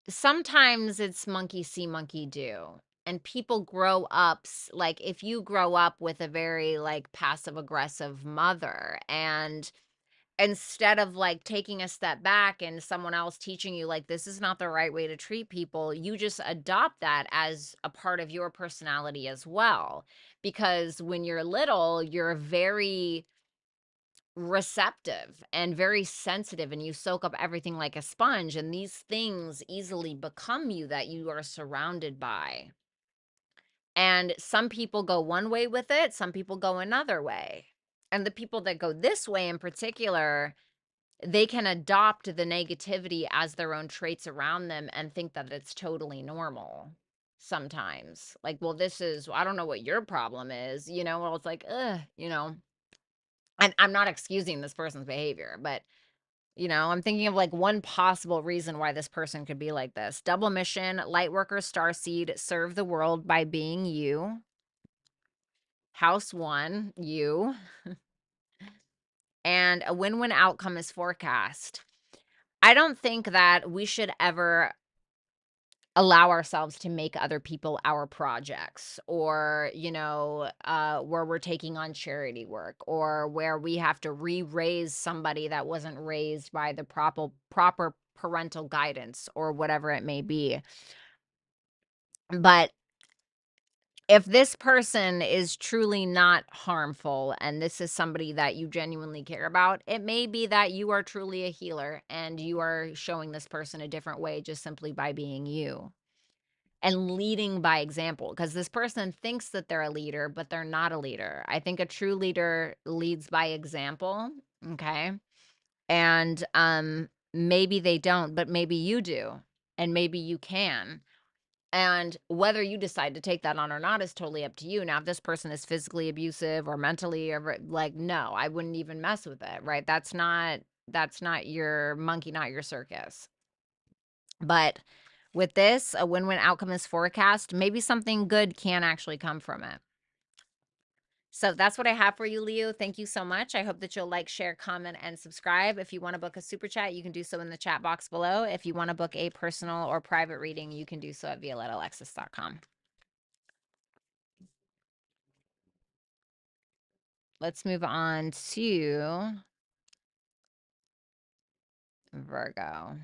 sometimes it's monkey see, monkey do, and people grow up like, if you grow up with a very, like, passive-aggressive mother and instead of like taking a step back and someone else teaching you like this is not the right way to treat people, you just adopt that as a part of your personality as well. Because when you're little, you're very receptive and very sensitive and you soak up everything like a sponge, and these things easily become you that you are surrounded by. And some people go one way with it, some people go another way. And the people that go this way in particular, they can adopt the negativity as their own traits around them and think that it's totally normal sometimes. Like, well, this is, I don't know what your problem is, you know, well, it's like, you know, and I'm not excusing this person's behavior, but, you know, I'm thinking of like one possible reason why this person could be like this. Double mission, light worker, starseed, serve the world by being you. House one, you. And a win-win outcome is forecast. I don't think that we should ever allow ourselves to make other people our projects, or, you know, where we're taking on charity work, or where we have to re-raise somebody that wasn't raised by the proper parental guidance or whatever it may be. But if this person is truly not harmful and this is somebody that you genuinely care about, it may be that you are truly a healer and you are showing this person a different way just simply by being you and leading by example. Because this person thinks that they're a leader, but they're not a leader. I think a true leader leads by example. Okay. And maybe they don't, but maybe you do. And maybe you can. And whether you decide to take that on or not is totally up to you. Now, if this person is physically abusive or mentally or like, no, I wouldn't even mess with it, right? That's not your monkey, not your circus. But with this, a win-win outcome is forecast. Maybe something good can actually come from it. So that's what I have for you, Leo. Thank you so much. I hope that you'll like, share, comment, and subscribe. If you want to book a super chat, you can do so in the chat box below. If you want to book a personal or private reading, you can do so at violettaalexis.com. Let's move on to Virgo.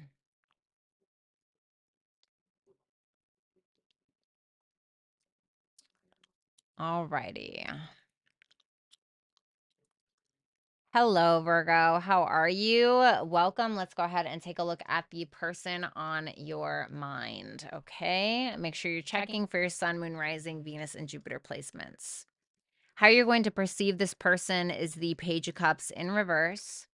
Alrighty. Hello, Virgo. How are you? Welcome. Let's go ahead and take a look at the person on your mind. Okay. Make sure you're checking for your sun, moon, rising, Venus, and Jupiter placements. How you're going to perceive this person is the Page of Cups in reverse,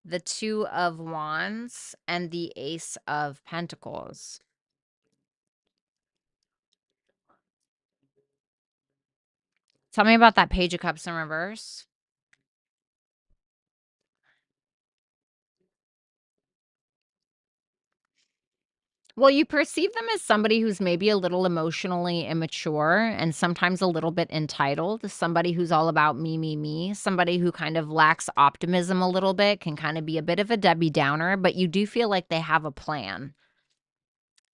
the Two of Wands, and the Ace of Pentacles. Tell me about that Page of Cups in reverse. Well, you perceive them as somebody who's maybe a little emotionally immature and sometimes a little bit entitled, somebody who's all about me, me, me, somebody who kind of lacks optimism a little bit, can kind of be a bit of a Debbie Downer, but you do feel like they have a plan.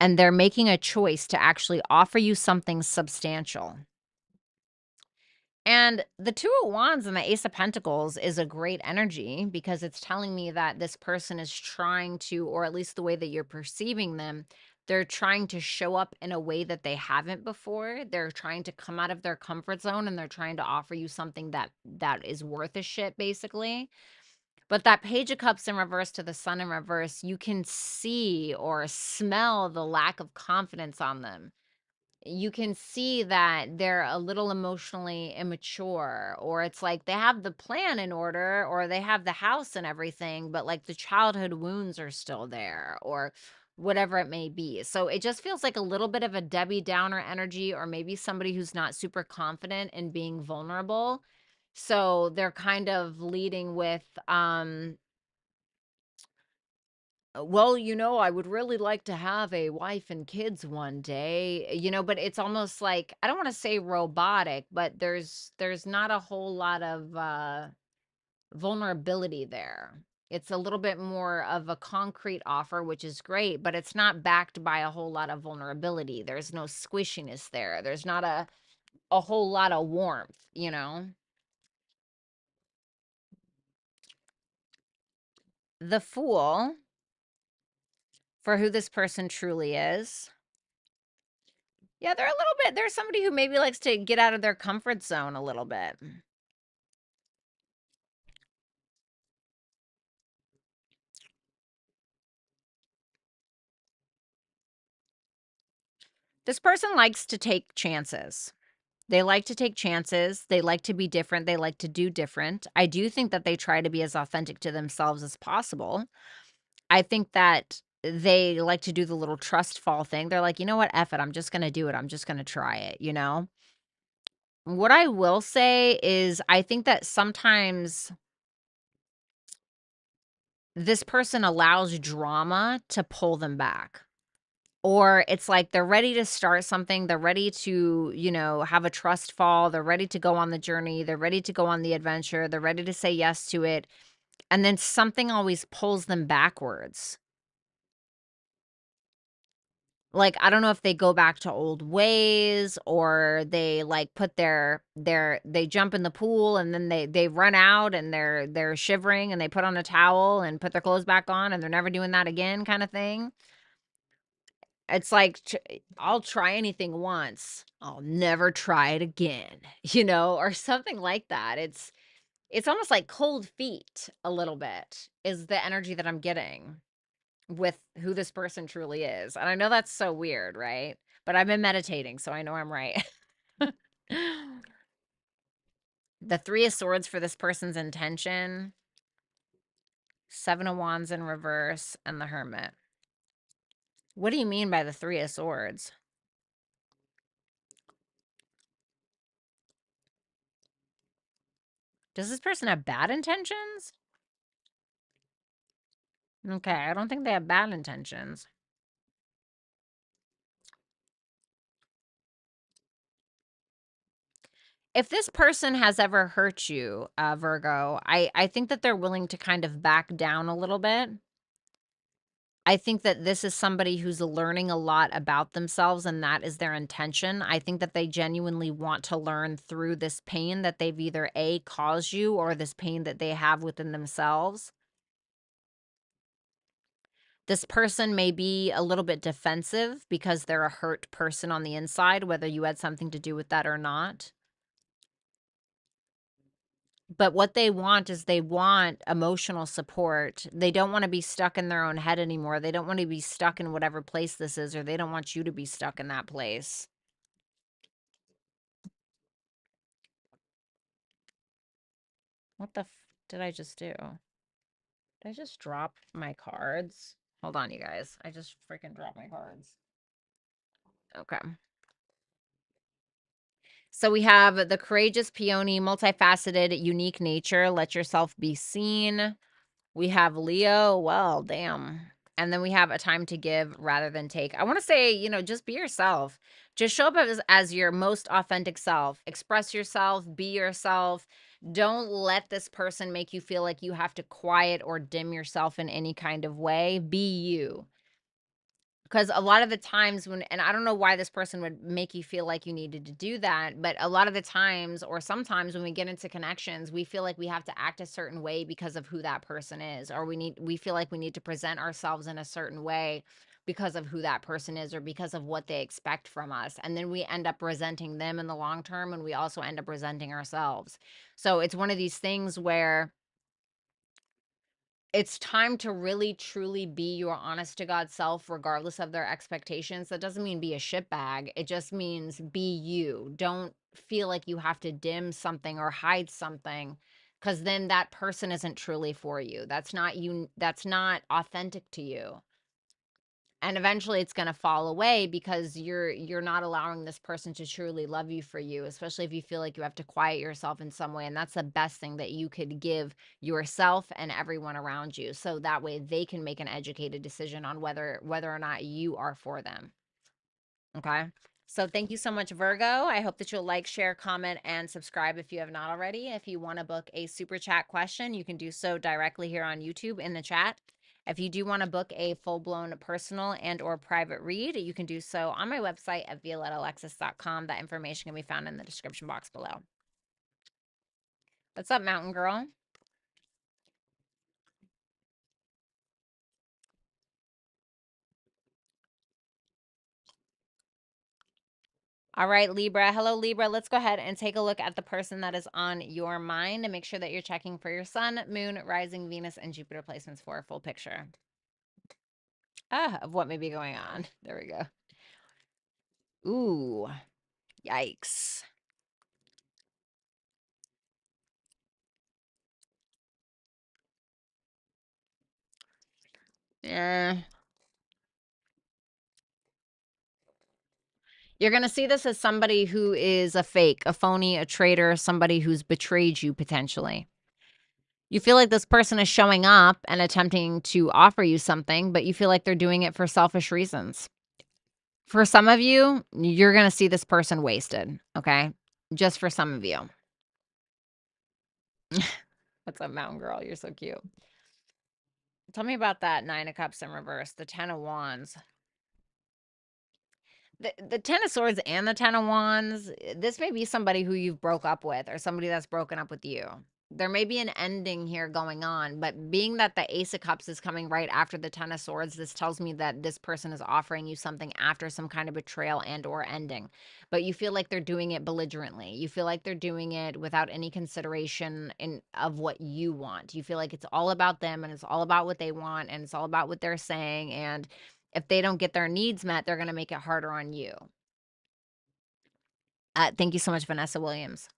And they're making a choice to actually offer you something substantial. And the Two of Wands and the Ace of Pentacles is a great energy because it's telling me that this person is trying to, or at least the way that you're perceiving them, they're trying to show up in a way that they haven't before. They're trying to come out of their comfort zone and they're trying to offer you something that is worth a shit, basically. But that Page of Cups in reverse to the Sun in reverse, you can see or smell the lack of confidence on them. You can see that they're a little emotionally immature, or it's like they have the plan in order or they have the house and everything, but like the childhood wounds are still there or whatever it may be. So it just feels like a little bit of a Debbie Downer energy, or maybe somebody who's not super confident in being vulnerable. So they're kind of leading with, well, I would really like to have a wife and kids one day, but it's almost like, I don't want to say robotic, but there's not a whole lot of vulnerability there. It's a little bit more of a concrete offer, which is great, but it's not backed by a whole lot of vulnerability. There's no squishiness there. There's not a whole lot of warmth. The Fool, for who this person truly is. Yeah, they're a little bit, there's somebody who maybe likes to get out of their comfort zone a little bit. This person likes to take chances. They like to take chances. They like to be different. They like to do different. I do think that they try to be as authentic to themselves as possible. I think that they like to do the little trust fall thing. They're like, you know what, F it, I'm just going to do it. I'm just going to try it. What I will say is I think that sometimes this person allows drama to pull them back. Or it's like they're ready to start something, they're ready to, have a trust fall, they're ready to go on the journey, they're ready to go on the adventure, they're ready to say yes to it, and then something always pulls them backwards. Like, I don't know if they go back to old ways or they, like, put they jump in the pool and then they run out and they're shivering and they put on a towel and put their clothes back on and they're never doing that again kinda thing. It's like, I'll try anything once, I'll never try it again, or something like that. It's almost like cold feet a little bit is the energy that I'm getting with who this person truly is. And I know that's so weird, right? But I've been meditating, so I know I'm right. The Three of Swords for this person's intention. Seven of Wands in reverse, and the Hermit. What do you mean by the Three of Swords? Does this person have bad intentions? Okay, I don't think they have bad intentions. If this person has ever hurt you, Virgo, I think that they're willing to kind of back down a little bit. I think that this is somebody who's learning a lot about themselves, and that is their intention. I think that they genuinely want to learn through this pain that they've either A, caused you, or this pain that they have within themselves. This person may be a little bit defensive because they're a hurt person on the inside, whether you had something to do with that or not. But what they want is they want emotional support. They don't want to be stuck in their own head anymore. They don't want to be stuck in whatever place this is, or they don't want you to be stuck in that place. What the did I just do? Did I just drop my cards? Hold on, you guys. I just freaking dropped my cards. Okay. So we have the courageous peony, multifaceted, unique nature. Let yourself be seen. We have Leo. Well, damn. And then we have a time to give rather than take. I want to say, just be yourself. Just show up as your most authentic self. Express yourself. Be yourself. Don't let this person make you feel like you have to quiet or dim yourself in any kind of way. Be you. Because a lot of the times and I don't know why this person would make you feel like you needed to do that, but a lot of the times or sometimes when we get into connections, we feel like we have to act a certain way because of who that person is, or we feel like we need to present ourselves in a certain way because of who that person is or because of what they expect from us. And then we end up resenting them in the long term, and we also end up resenting ourselves. So it's one of these things where it's time to really truly be your honest to God self, regardless of their expectations. That doesn't mean be a shitbag. It just means be you. Don't feel like you have to dim something or hide something, because then that person isn't truly for you. That's not you. That's not authentic to you. And eventually it's going to fall away because you're not allowing this person to truly love you for you, especially if you feel like you have to quiet yourself in some way. And that's the best thing that you could give yourself and everyone around you, so that way they can make an educated decision on whether or not you are for them. Okay. So thank you so much, Virgo. I hope that you'll like, share, comment, and subscribe if you have not already. If you want to book a super chat question, you can do so directly here on YouTube in the chat. If you do want to book a full-blown personal and or private read, you can do so on my website at violettaalexis.com. That information can be found in the description box below. What's up, Mountain Girl? All right, Libra. Hello, Libra. Let's go ahead and take a look at the person that is on your mind and make sure that you're checking for your sun, moon, rising, Venus, and Jupiter placements for a full picture of what may be going on. There we go. Ooh, yikes. Yeah. You're going to see this as somebody who is a fake, a phony, a traitor, somebody who's betrayed you potentially. You feel like this person is showing up and attempting to offer you something, but you feel like they're doing it for selfish reasons. For some of you, you're going to see this person wasted, okay? Just for some of you. What's up, Mountain Girl? You're so cute. Tell me about that Nine of Cups in reverse, the Ten of Wands. The Ten of Swords and the Ten of Wands, this may be somebody who you've broke up with or somebody that's broken up with you. There may be an ending here going on, but being that the Ace of Cups is coming right after the Ten of Swords, this tells me that this person is offering you something after some kind of betrayal and or ending. But you feel like they're doing it belligerently. You feel like they're doing it without any consideration of what you want. You feel like it's all about them and it's all about what they want and it's all about what they're saying, and if they don't get their needs met, they're going to make it harder on you. Thank you so much, Vanessa Williams.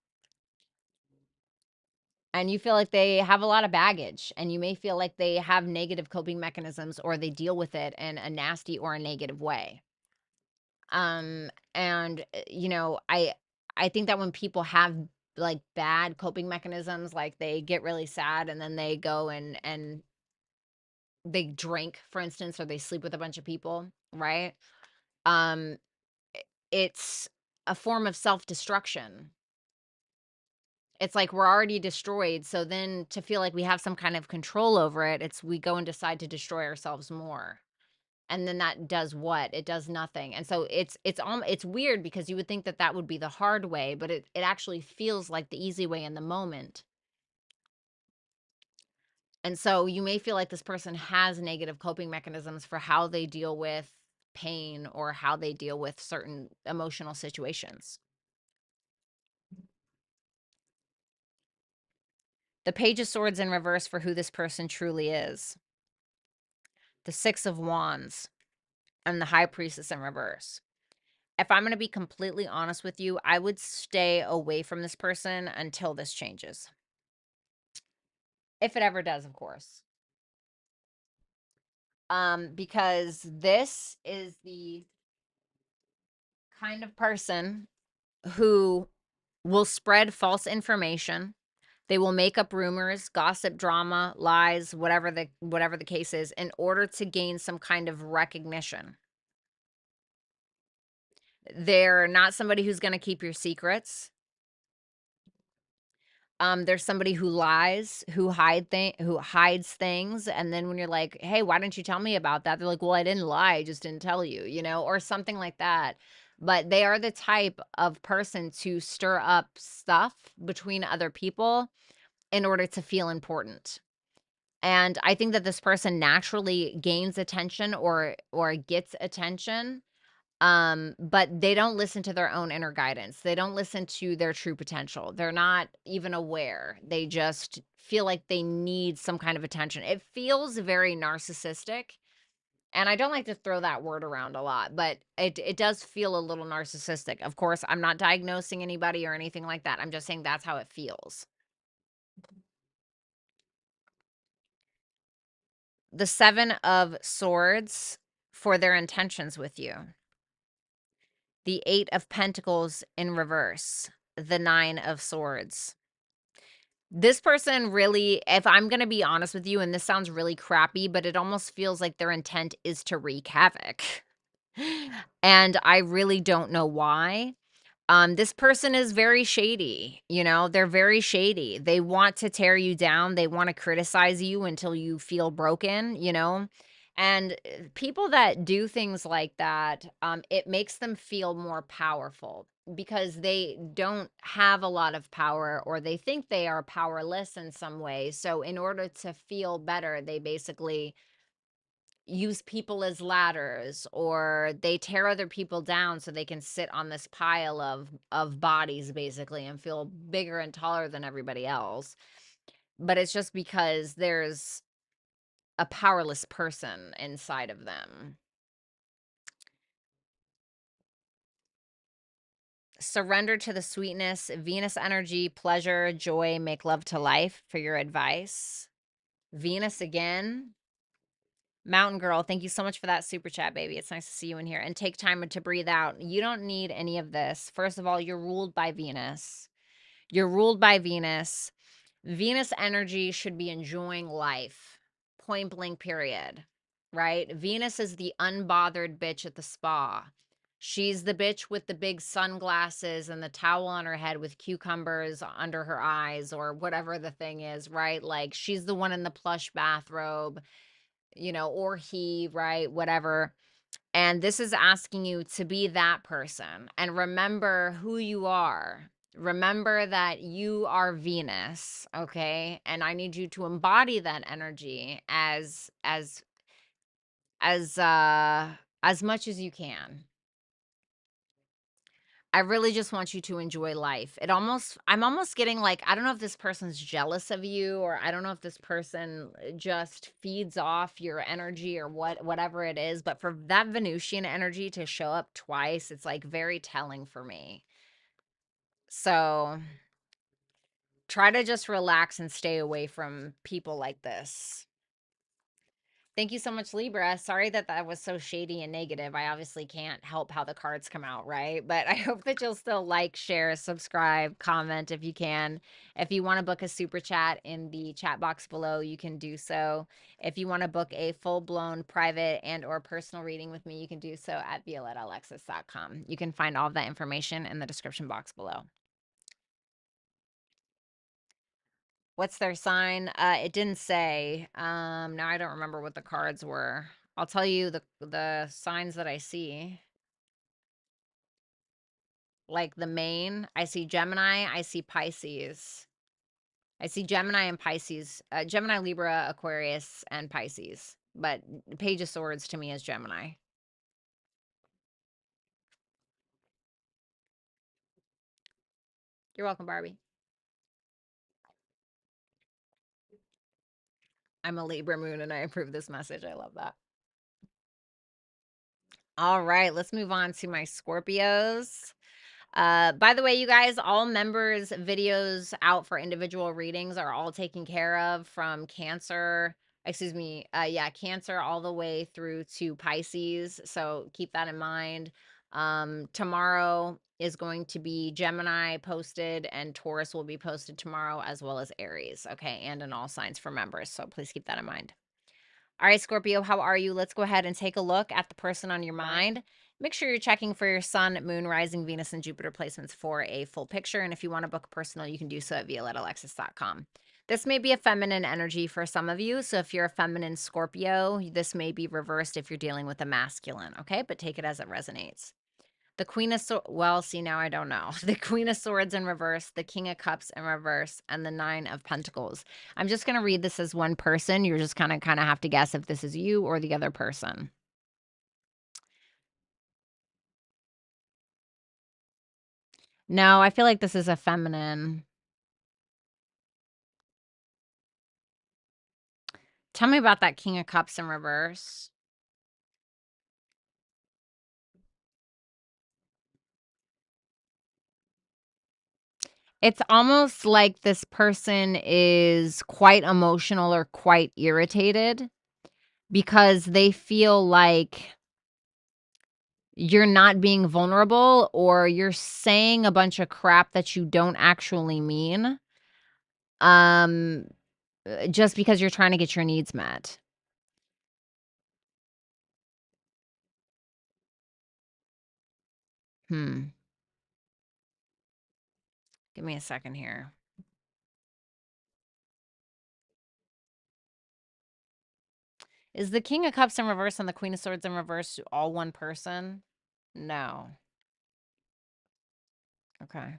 And you feel like they have a lot of baggage, and you may feel like they have negative coping mechanisms, or they deal with it in a nasty or a negative way. And you know, I think that when people have like bad coping mechanisms, like they get really sad and then they go and they drink, for instance, or they sleep with a bunch of people, right? Um, it's a form of self-destruction. It's like we're already destroyed, so then to feel like we have some kind of control over it, it's we go and decide to destroy ourselves more. And then that does what? It does nothing. And so it's weird because you would think that that would be the hard way, but it actually feels like the easy way in the moment. And so you may feel like this person has negative coping mechanisms for how they deal with pain or how they deal with certain emotional situations. The Page of Swords in reverse for who this person truly is. The Six of Wands and the High Priestess in reverse. If I'm going to be completely honest with you, I would stay away from this person until this changes. If it ever does, of course. Because this is the kind of person who will spread false information. They will make up rumors, gossip, drama, lies, whatever the case is, in order to gain some kind of recognition. They're not somebody who's going to keep your secrets. There's somebody who lies, who hides things, and then when you're like, "Hey, why didn't you tell me about that?" They're like, "Well, I didn't lie, I just didn't tell you," or something like that. But they are the type of person to stir up stuff between other people in order to feel important. And I think that this person naturally gains attention or gets attention, but they don't listen to their own inner guidance. They don't listen to their true potential. They're not even aware. They just feel like they need some kind of attention. It feels very narcissistic. And I don't like to throw that word around a lot, but it does feel a little narcissistic. Of course, I'm not diagnosing anybody or anything like that. I'm just saying that's how it feels. The Seven of Swords for their intentions with you. The Eight of Pentacles in reverse. The Nine of Swords. This person really, if I'm going to be honest with you, and this sounds really crappy, but it almost feels like their intent is to wreak havoc. And I really don't know why. This person is very shady, they're very shady. They want to tear you down. They want to criticize you until you feel broken. And people that do things like that, it makes them feel more powerful because they don't have a lot of power, or they think they are powerless in some way. So in order to feel better, they basically use people as ladders, or they tear other people down so they can sit on this pile of bodies basically and feel bigger and taller than everybody else. But it's just because there's a powerless person inside of them. Surrender to the sweetness, Venus energy, pleasure, joy, make love to life for your advice. Venus again. Mountain Girl, thank you so much for that super chat, baby. It's nice to see you in here. And take time to breathe out. You don't need any of this. First of all, you're ruled by Venus. You're ruled by Venus. Venus energy should be enjoying life. Point blank, period. Right? Venus is the unbothered bitch at the spa. She's the bitch with the big sunglasses and the towel on her head with cucumbers under her eyes, or whatever the thing is, right? Like, she's the one in the plush bathrobe, or he, right? Whatever. And this is asking you to be that person and remember who you are. Remember that you are Venus, okay? And I need you to embody that energy as much as you can. I really just want you to enjoy life. I'm almost getting like, I don't know if this person's jealous of you, or I don't know if this person just feeds off your energy, or whatever it is, but for that Venusian energy to show up twice, it's like very telling for me. So Try to just relax and stay away from people like this. Thank you so much, Libra. Sorry that that was so shady and negative. I obviously can't help how the cards come out, right? But I hope that you'll still like, share, subscribe, comment if you can. If you want to book a super chat in the chat box below, you can do so. If you want to book a full-blown private and or personal reading with me, you can do so at violettaalexis.com. You can find all of that information in the description box below. What's their sign? It didn't say. Now I don't remember what the cards were. I'll tell you the signs that I see. Like the main, I see Gemini, I see Pisces. I see Gemini and Pisces. Gemini, Libra, Aquarius, and Pisces. But Page of Swords to me is Gemini. You're welcome, Barbie. I'm a Libra moon and I approve this message. I love that. All right, let's move on to my Scorpios. By the way, you guys, all members' videos out for individual readings are all taken care of from Cancer, Cancer all the way through to Pisces. So keep that in mind. Tomorrow is going to be Gemini posted and Taurus will be posted tomorrow as well as Aries. Okay. And in all signs for members. So please keep that in mind. All right, Scorpio, how are you? Let's go ahead and take a look at the person on your mind. Make sure you're checking for your sun, moon, rising, Venus, and Jupiter placements for a full picture. And if you want to book a personal, you can do so at violettaalexis.com. This may be a feminine energy for some of you. So if you're a feminine Scorpio, this may be reversed if you're dealing with a masculine, okay? But take it as it resonates. The Queen of Swords, well, see, now I don't know. The Queen of Swords in reverse, the King of Cups in reverse, and the Nine of Pentacles. I'm just going to read this as one person. You're just kind of have to guess if this is you or the other person. No, I feel like this is a feminine. Tell me about that King of Cups in reverse. It's almost like this person is quite emotional or quite irritated because they feel like you're not being vulnerable or you're saying a bunch of crap that you don't actually mean, um, just because you're trying to get your needs met. Give me a second here. Is the King of Cups in reverse and the Queen of Swords in reverse all one person? No. Okay.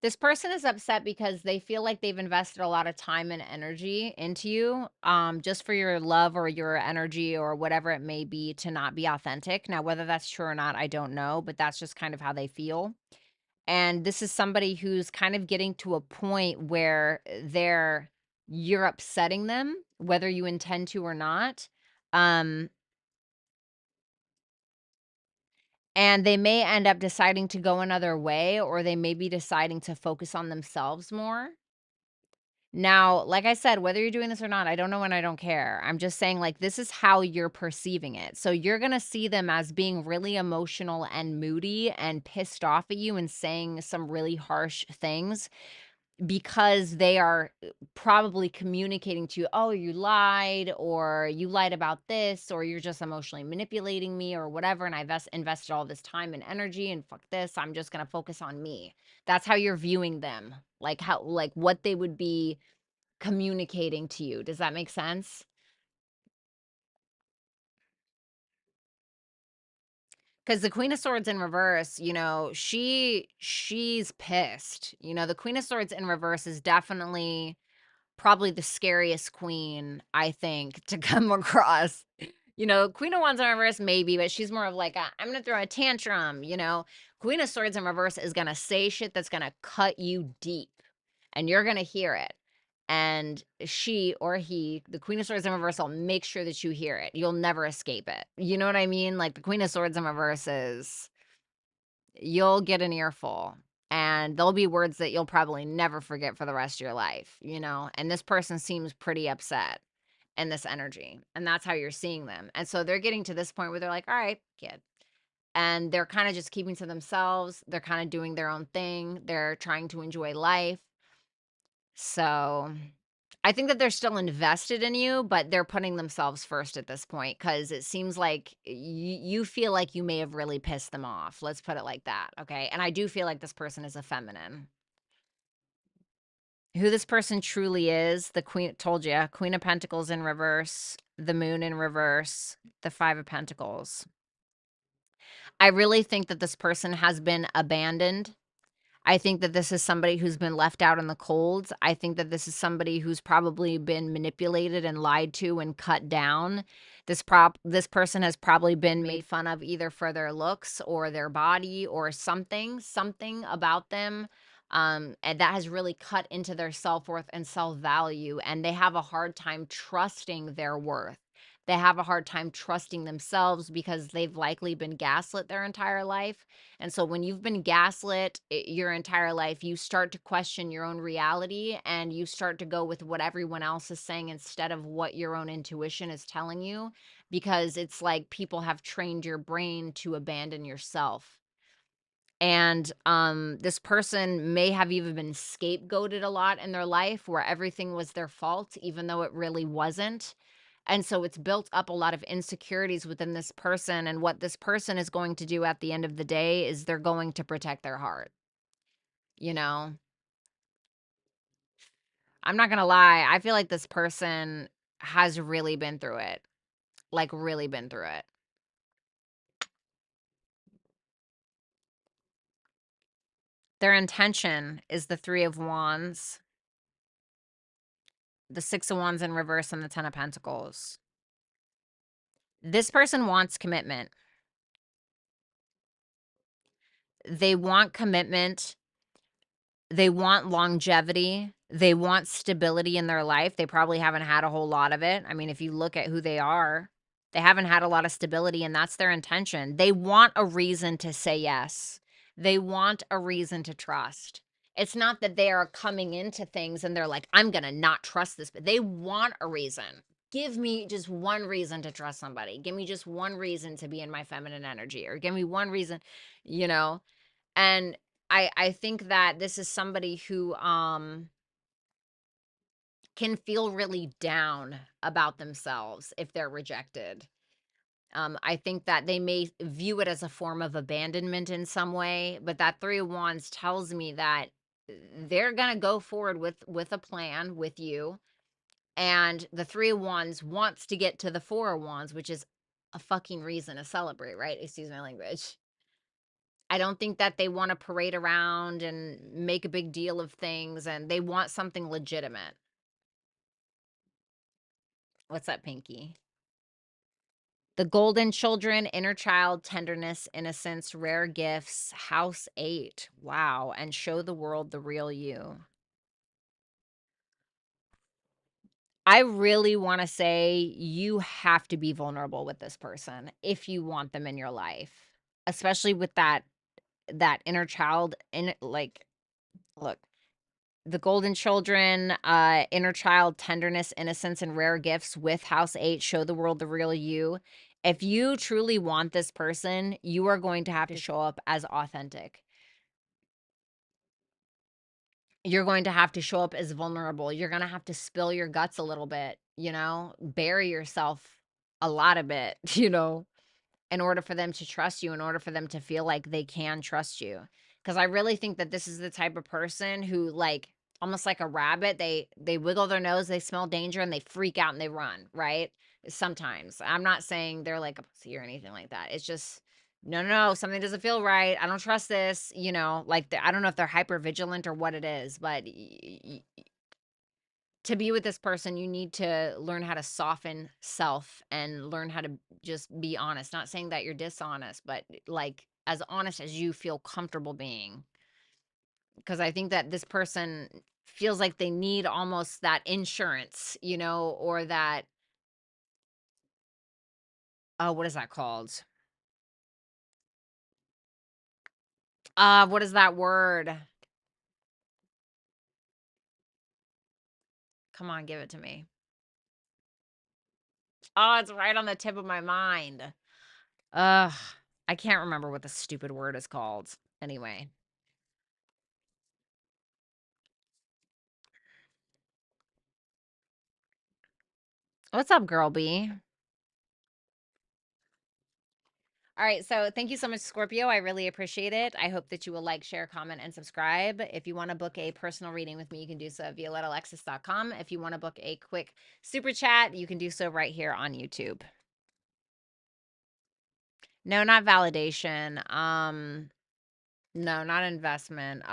This person is upset because they feel like they've invested a lot of time and energy into you, just for your love or your energy or whatever it may be to not be authentic. Now, whether that's true or not, I don't know, but that's just kind of how they feel. And this is somebody who's kind of getting to a point where you're upsetting them, whether you intend to or not. Um, and they may end up deciding to go another way, or they may be deciding to focus on themselves more. Now, like I said, whether you're doing this or not, I don't know and I don't care. I'm just saying, like, this is how you're perceiving it. So you're going to see them as being really emotional and moody and pissed off at you and saying some really harsh things because they are probably communicating to you, oh, you lied, or you lied about this, or you're just emotionally manipulating me or whatever. And I've invested all this time and energy and fuck this. I'm just going to focus on me. That's how you're viewing them. Like what they would be communicating to you. Does that make sense? Because the Queen of Swords in reverse, she's pissed. The Queen of Swords in reverse is definitely probably the scariest queen, I think, to come across. Queen of Wands in reverse, maybe, but she's more of like, I'm going to throw a tantrum, Queen of Swords in reverse is going to say shit that's going to cut you deep, and you're going to hear it. and she or he, the Queen of Swords in reverse, will make sure that you hear it. You'll never escape it. You know what I mean? Like the Queen of Swords in reverse is, you'll get an earful, and there'll be words that you'll probably never forget for the rest of your life, you know? And this person seems pretty upset in this energy, and that's how you're seeing them. And so they're getting to this point where they're like, all right, kid. And they're kind of just keeping to themselves. They're kind of doing their own thing. They're trying to enjoy life. So I think that they're still invested in you, but they're putting themselves first at this point because it seems like you feel like you may have really pissed them off. Let's put it like that. Okay. And I do feel like this person is a feminine. Who this person truly is, the Queen, told you, Queen of Pentacles in reverse, the Moon in reverse, the Five of Pentacles. I really think that this person has been abandoned. I think that this is somebody who's been left out in the cold. I think that this is somebody who's probably been manipulated and lied to and cut down. This person has probably been made fun of either for their looks or their body or something about them. And that has really cut into their self-worth and self-value, and they have a hard time trusting their worth. They have a hard time trusting themselves because they've likely been gaslit their entire life. And so when you've been gaslit your entire life, you start to question your own reality, and you start to go with what everyone else is saying instead of what your own intuition is telling you, because it's like people have trained your brain to abandon yourself. And this person may have even been scapegoated a lot in their life where everything was their fault, even though it really wasn't. And so it's built up a lot of insecurities within this person. And what this person is going to do at the end of the day is they're going to protect their heart. You know, I'm not going to lie. I feel like this person has really been through it, like really been through it. Their intention is the Three of Wands, the Six of Wands in reverse, and the Ten of Pentacles. This person wants commitment. They want commitment. They want longevity. They want stability in their life. They probably haven't had a whole lot of it. I mean, if you look at who they are, they haven't had a lot of stability, and that's their intention. They want a reason to say yes. They want a reason to trust. It's not that they are coming into things and they're like, I'm going to not trust this, but they want a reason. Give me just one reason to trust somebody. Give me just one reason to be in my feminine energy, or give me one reason, you know? And I think that this is somebody who can feel really down about themselves if they're rejected. I think that they may view it as a form of abandonment in some way, but that Three of Wands tells me that they're gonna go forward with a plan with you. And the Three of Wands wants to get to the Four of Wands, which is a fucking reason to celebrate, right? Excuse my language. I don't think that they want to parade around and make a big deal of things, and they want something legitimate. What's up, Pinky? The Golden Children, Inner Child, Tenderness, Innocence, Rare Gifts, House 8. Wow. And Show the World the Real You. I really want to say you have to be vulnerable with this person if you want them in your life, especially with that inner child in, like, look, the Golden Children, Inner Child, Tenderness, Innocence, and Rare Gifts with House 8, Show the World the Real You. If you truly want this person, you are going to have to show up as authentic. You're going to have to show up as vulnerable. You're going to have to spill your guts a little bit, you know, bury yourself a lot of bit, you know, in order for them to trust you, in order for them to feel like they can trust you. Because I really think that this is the type of person who, like, almost like a rabbit, they wiggle their nose, they smell danger, and they freak out and they run, right? Sometimes. I'm not saying they're like a pussy or anything like that. It's just, no, something doesn't feel right. I don't trust this, you know, like, I don't know if they're hyper vigilant or what it is, but to be with this person, you need to learn how to soften self and learn how to just be honest. Not saying that you're dishonest, but like as honest as you feel comfortable being. Because I think that this person feels like they need almost that insurance, you know, or that, oh, what is that called? What is that word? Come on, give it to me. Oh, it's right on the tip of my mind. Ugh, I can't remember what the stupid word is called. Anyway. What's up, girl B? All right, so thank you so much, Scorpio. I really appreciate it. I hope that you will like, share, comment, and subscribe. If you want to book a personal reading with me, you can do so at violettaalexis.com. If you want to book a quick super chat, you can do so right here on YouTube. No, not validation. No, not investment.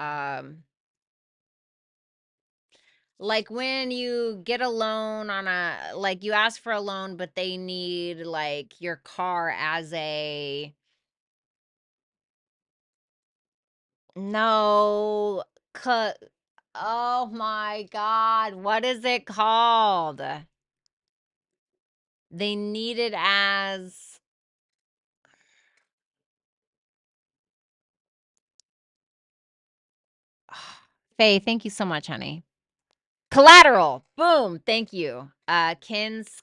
Like when you get a loan on a, like you ask for a loan, but they need like your car as a, no, oh my God, what is it called? They need it as, Faye, thank you so much, honey. Collateral. Boom. Thank you. Kines.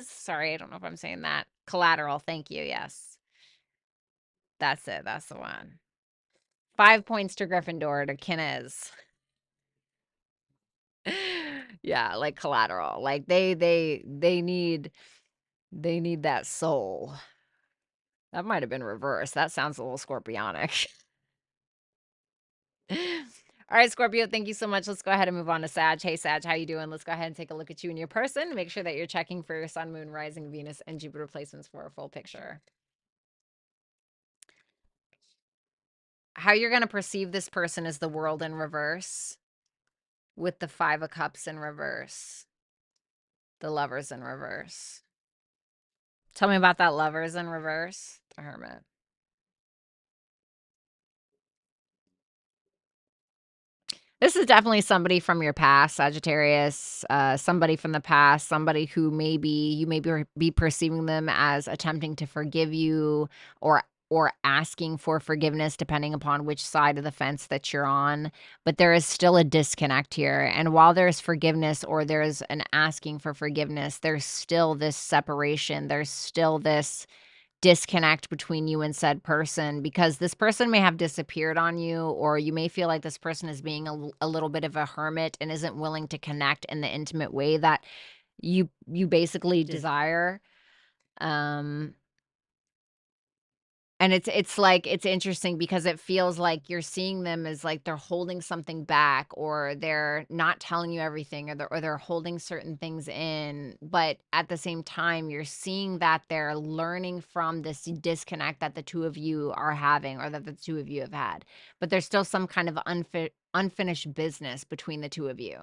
Sorry, I don't know if I'm saying that. Collateral. Thank you. Yes. That's it. That's the one. 5 points to Gryffindor to Kines. Yeah, like collateral. Like they need that soul. That might have been reversed. That sounds a little scorpionic. All right, Scorpio, thank you so much. Let's go ahead and move on to Sag. Hey, Sag, how you doing? Let's go ahead and take a look at you and your person. Make sure that you're checking for your sun, moon, rising, Venus, and Jupiter placements for a full picture. How you're going to perceive this person is the world in reverse with the 5 of Cups in reverse, the Lovers in reverse. Tell me about that Lovers in reverse, the Hermit. This is definitely somebody from your past, Sagittarius, somebody from the past, somebody who maybe you may be perceiving them as attempting to forgive you or asking for forgiveness depending upon which side of the fence that you're on, but there is still a disconnect here. And while there's forgiveness or there's an asking for forgiveness, there's still this separation. There's still this disconnect between you and said person, because this person may have disappeared on you, or you may feel like this person is being a little bit of a hermit and isn't willing to connect in the intimate way that you basically desire. And it's like, it's interesting because it feels like you're seeing them as like they're holding something back, or they're not telling you everything, or they're holding certain things in. But at the same time, you're seeing that they're learning from this disconnect that the two of you are having, or that the two of you have had. But there's still some kind of unfinished business between the two of you.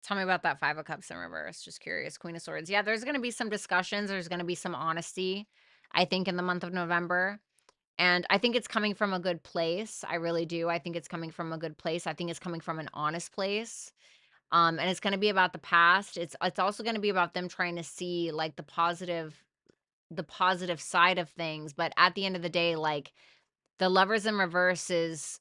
Tell me about that 5 of Cups in reverse. Just curious. Queen of Swords. Yeah, there's going to be some discussions. There's going to be some honesty, I think, in the month of November. And I think it's coming from a good place. I really do. I think it's coming from a good place. I think it's coming from an honest place. And it's going to be about the past. It's also going to be about them trying to see like the positive side of things. But at the end of the day, like the Lovers in reverse is,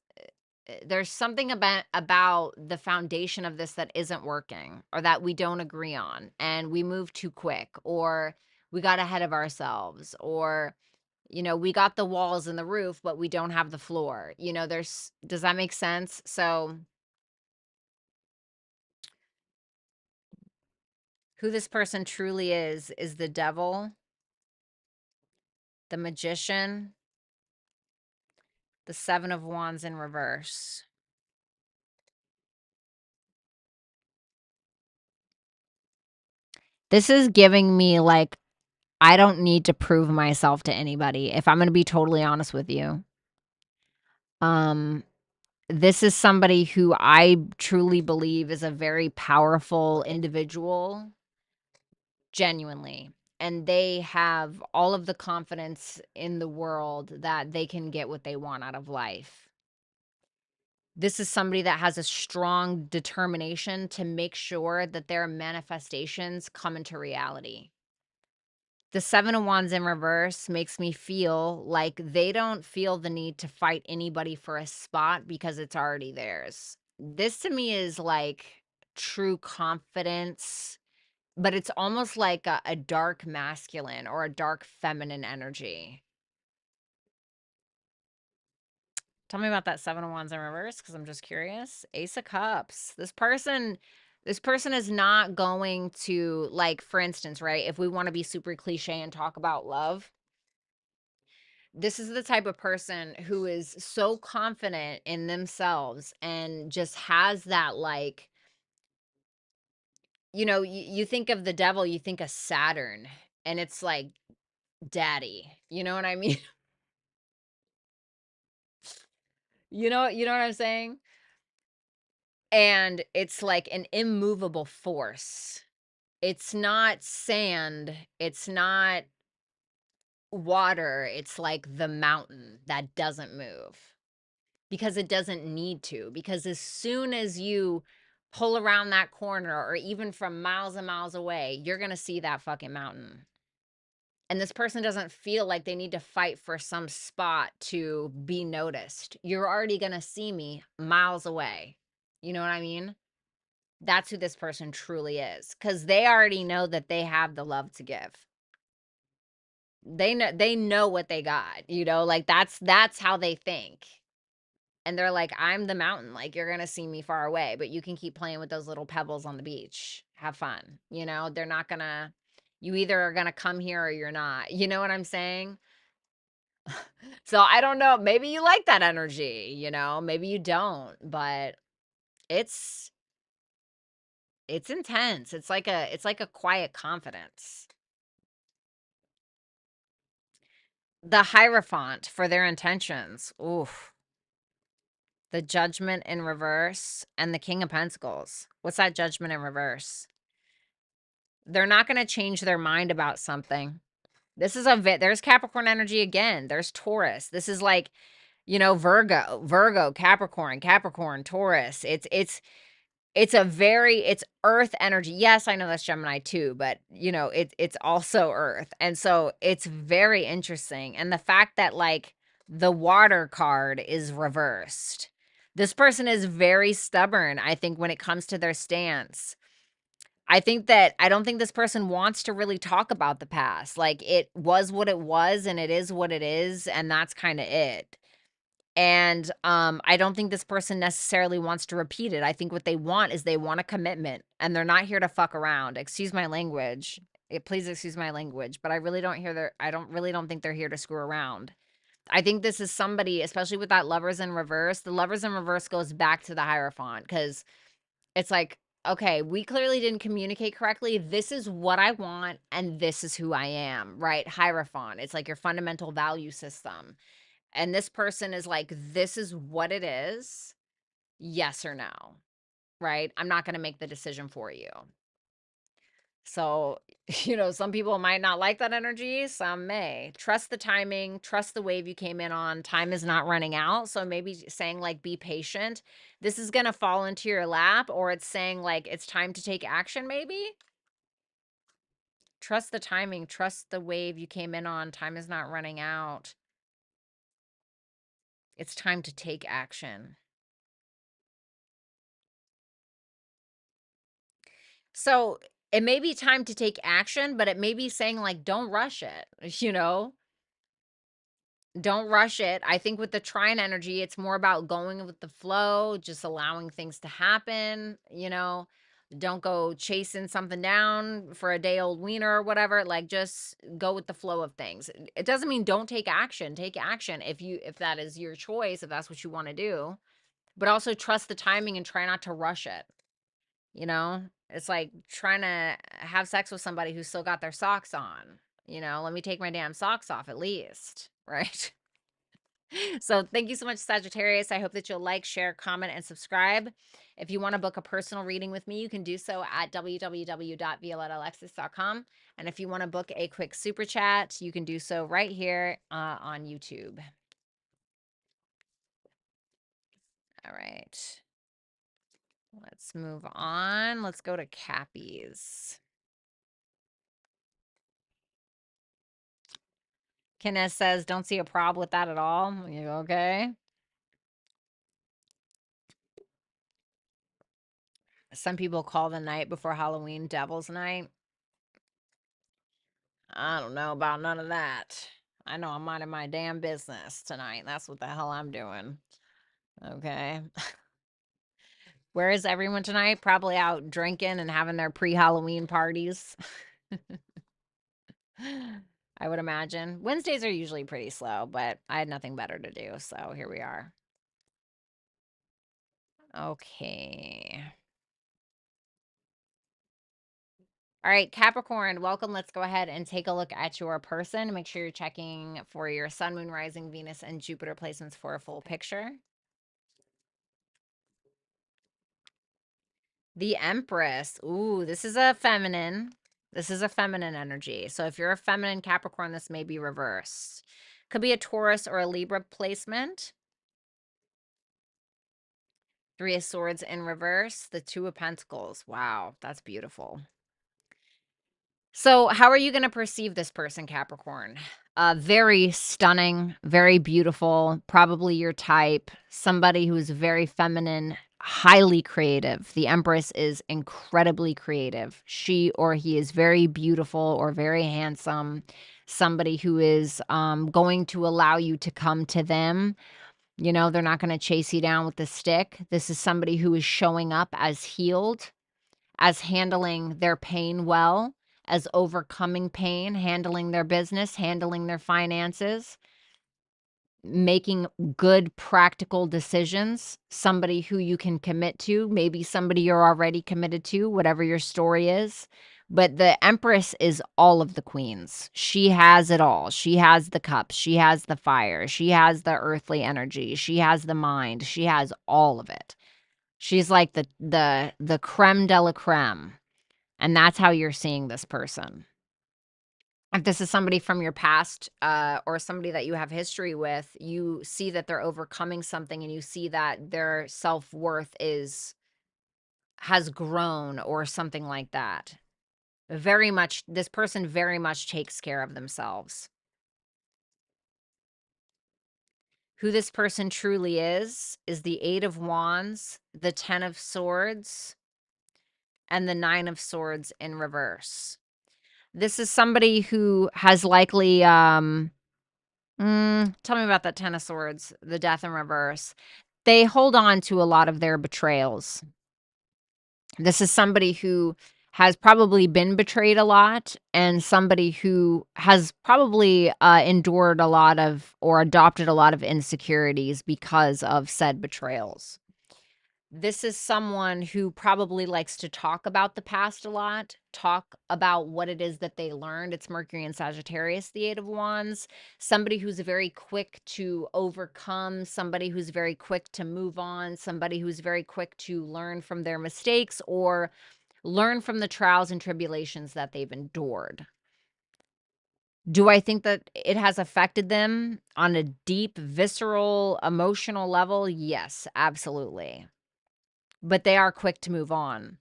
there's something about the foundation of this that isn't working, or that we don't agree on, and we moved too quick, or we got ahead of ourselves, or we got the walls and the roof, but we don't have the floor. Does that make sense? So who this person truly is the Devil, the Magician, the 7 of Wands in reverse. This is giving me like, I don't need to prove myself to anybody, if I'm going to be totally honest with you. This is somebody who I truly believe is a very powerful individual, genuinely. And they have all of the confidence in the world that they can get what they want out of life. This is somebody that has a strong determination to make sure that their manifestations come into reality. The 7 of Wands in reverse makes me feel like they don't feel the need to fight anybody for a spot because it's already theirs. This to me is like true confidence, but it's almost like a dark masculine or a dark feminine energy. Tell me about that 7 of Wands in reverse, because I'm just curious. Ace of Cups. This person is not going to, like, for instance, right? If we want to be super cliche and talk about love, this is the type of person who is so confident in themselves and just has that, like, you think of the devil, you think of Saturn, and it's like daddy. You know what I mean? You know what I'm saying? And it's like an immovable force. It's not sand, it's not water, it's like the mountain that doesn't move because it doesn't need to. Because as soon as you pull around that corner or even from miles and miles away, you're going to see that fucking mountain. And this person doesn't feel like they need to fight for some spot to be noticed. You're already going to see me miles away. You know what I mean? That's who this person truly is, because they already know that they have the love to give. They know what they got, like that's how they think. And they're like, I'm the mountain, like you're gonna see me far away, but you can keep playing with those little pebbles on the beach. Have fun. They're not gonna, you either are gonna come here or you're not. You know what I'm saying? So I don't know. Maybe you like that energy, maybe you don't, but it's it's intense. It's like a quiet confidence. The Hierophant for their intentions. Oof. The Judgment in reverse and the King of Pentacles. What's that Judgment in reverse? They're not going to change their mind about something. This is there's Capricorn energy again. There's Taurus. This is like, Virgo, Capricorn, Taurus. It's earth energy. Yes, I know that's Gemini too, but it's also earth. And so it's very interesting. And the fact that, like, the water card is reversed. This person is very stubborn, I think, when it comes to their stance. I don't think this person wants to really talk about the past. Like, it was what it was and it is what it is, and that's kind of it. And I don't think this person necessarily wants to repeat it. I think what they want is they want a commitment, and they're not here to fuck around. Excuse my language. Please excuse my language, but I really don't think they're here to screw around. I think this is somebody, especially with that Lovers in reverse. The Lovers in reverse goes back to the Hierophant, because it's like, okay, we clearly didn't communicate correctly. This is what I want, and this is who I am, right? Hierophant. It's like your fundamental value system. And this person is like, this is what it is. Yes or no, right? I'm not going to make the decision for you. So, some people might not like that energy. Some may. Trust the timing, trust the wave you came in on. Time is not running out. So maybe saying, like, be patient. This is going to fall into your lap, or it's saying, like, it's time to take action, maybe. Trust the timing, trust the wave you came in on. Time is not running out. It's time to take action. So it may be time to take action, but it may be saying, like, don't rush it, Don't rush it. I think with the trine energy, it's more about going with the flow, just allowing things to happen. Don't go chasing something down for a day old wiener or whatever. Like, just go with the flow of things. It doesn't mean don't take action. Take action if that is your choice, if that's what you want to do. But also trust the timing and try not to rush it. It's like trying to have sex with somebody who's still got their socks on. Let me take my damn socks off at least, right? So thank you so much, Sagittarius. I hope that you'll like, share, comment, and subscribe. If you want to book a personal reading with me, you can do so at www.violetaalexis.com. And if you want to book a quick super chat, you can do so right here on YouTube. All right. Let's move on. Let's go to Cappies. Kenneth says, don't see a problem with that at all. You okay? Some people call the night before Halloween Devil's Night. I don't know about none of that. I know I'm minding my damn business tonight. That's what the hell I'm doing. Okay. Where is everyone tonight? Probably out drinking and having their pre-Halloween parties. I would imagine. Wednesdays are usually pretty slow, but I had nothing better to do, so here we are. Okay. All right, Capricorn, welcome. Let's go ahead and take a look at your person. Make sure you're checking for your sun, moon, rising, Venus, and Jupiter placements for a full picture. The Empress. Ooh, this is a feminine. This is a feminine energy. So if you're a feminine Capricorn, this may be reversed. Could be a Taurus or a Libra placement. Three of Swords in reverse. The Two of Pentacles. Wow, that's beautiful. So how are you going to perceive this person, Capricorn? Very stunning, very beautiful, probably your type, somebody who's very feminine, highly creative. The Empress is incredibly creative. She or he is very beautiful or very handsome, somebody who is going to allow you to come to them. You know, they're not going to chase you down with the stick. This is somebody who is showing up as healed, as handling their pain well, as overcoming pain, handling their business, handling their finances, making good practical decisions, somebody who you can commit to, maybe somebody you're already committed to, whatever your story is. But the Empress is all of the queens. She has it all. She has the cups. She has the fire. She has the earthly energy. She has the mind. She has all of it. She's like the creme de la creme. And that's how you're seeing this person. If this is somebody from your past or somebody that you have history with, you see that they're overcoming something and you see that their self-worth has grown or something like that. Very much, this person very much takes care of themselves. Who this person truly is the Eight of Wands, the Ten of Swords, and the Nine of Swords in reverse. This is somebody who has likely, tell me about that Ten of Swords, the Death in reverse. They hold on to a lot of their betrayals. This is somebody who has probably been betrayed a lot and somebody who has probably endured a lot of or adopted a lot of insecurities because of said betrayals. This is someone who probably likes to talk about the past a lot, talk about what it is that they learned. It's Mercury and Sagittarius, the Eight of Wands. Somebody who's very quick to overcome, somebody who's very quick to move on, somebody who's very quick to learn from their mistakes or learn from the trials and tribulations that they've endured. Do I think that it has affected them on a deep, visceral, emotional level? Yes, absolutely. But they are quick to move on.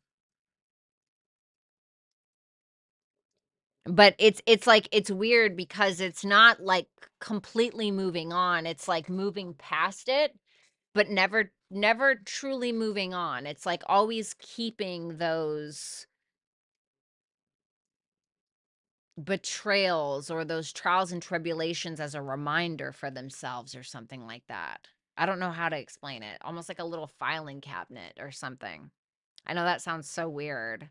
But it's like it's weird because it's not like completely moving on. It's like moving past it, but never truly moving on. It's like always keeping those betrayals or those trials and tribulations as a reminder for themselves or something like that. I don't know how to explain it. Almost like a little filing cabinet or something. I know that sounds so weird.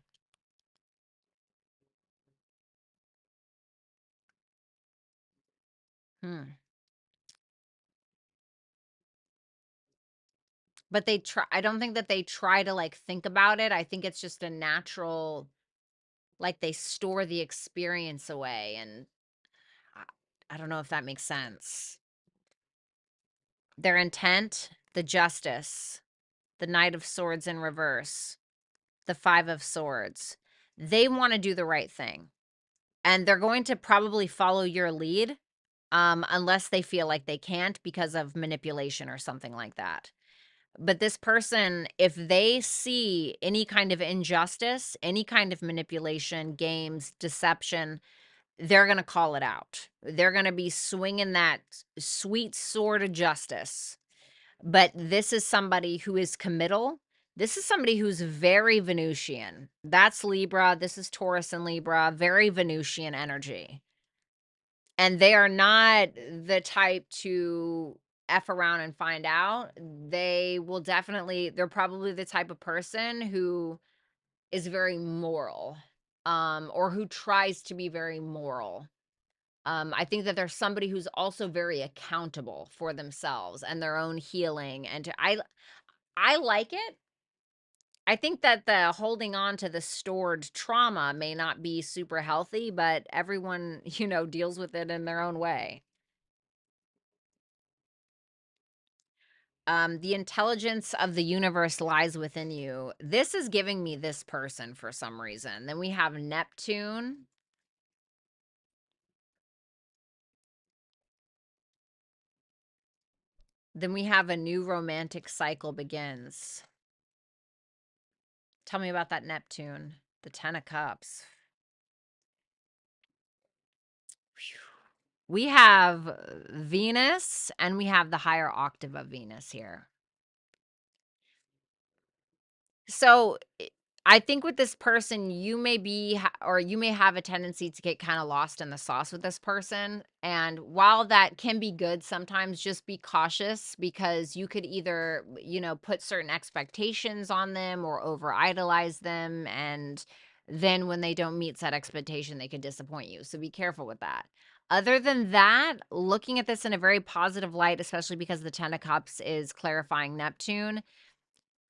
Hmm. But they try I don't think that they try to, like, think about it. I think it's just a natural like, they store the experience away, and I I don't know if that makes sense. Their intent, the Justice, the Knight of Swords in reverse, the Five of Swords. They wanna do the right thing, and they're going to probably follow your lead, unless they feel like they can't because of manipulation or something like that. But this person, if they see any kind of injustice, any kind of manipulation, games, deception, they're going to call it out. They're going to be swinging that sweet sword of justice. But this is somebody who is committal. This is somebody who's very Venusian. That's Libra. This is Taurus and Libra, very Venusian energy. And they are not the type to F around and find out. They will definitely, they're probably the type of person who is very moral, or who tries to be very moral. I think that there's somebody who's also very accountable for themselves and their own healing. And I like it. I think that the holding on to the stored trauma may not be super healthy, but everyone, deals with it in their own way. The intelligence of the universe lies within you. This is giving me this person for some reason. Then we have Neptune. Then we have a new romantic cycle begins. Tell me about that Neptune. The 10 of Cups. Phew. We have Venus and we have the higher octave of Venus here. So I think with this person, you may be, or you may have a tendency to get kind of lost in the sauce with this person. And while that can be good, sometimes just be cautious because you could either, put certain expectations on them or over idolize them. And then when they don't meet that expectation, they could disappoint you. So be careful with that. Other than that, looking at this in a very positive light, especially because the 10 of Cups is clarifying Neptune,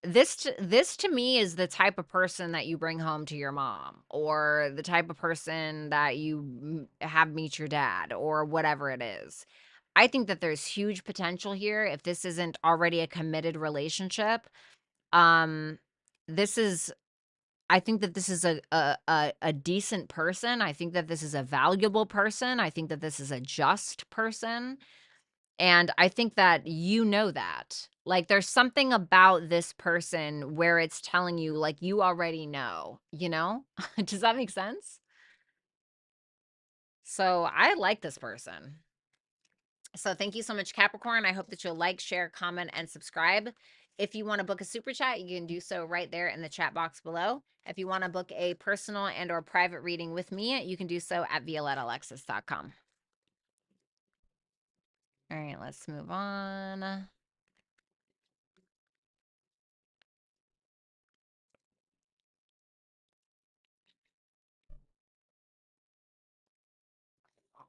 this to me is the type of person that you bring home to your mom, or the type of person that you have meet your dad, or whatever it is. I think that there's huge potential here if this isn't already a committed relationship. Um, this is I think that this is a decent person. I think that this is a valuable person. I think that this is a just person. And I think that you know that. Like, there's something about this person where it's telling you, like, you already know, you know? Does that make sense? So I like this person. So thank you so much, Capricorn. I hope that you'll like, share, comment, and subscribe. If you want to book a super chat, you can do so right there in the chat box below. If you want to book a personal and or private reading with me, you can do so at violettaalexis.com. All right, let's move on.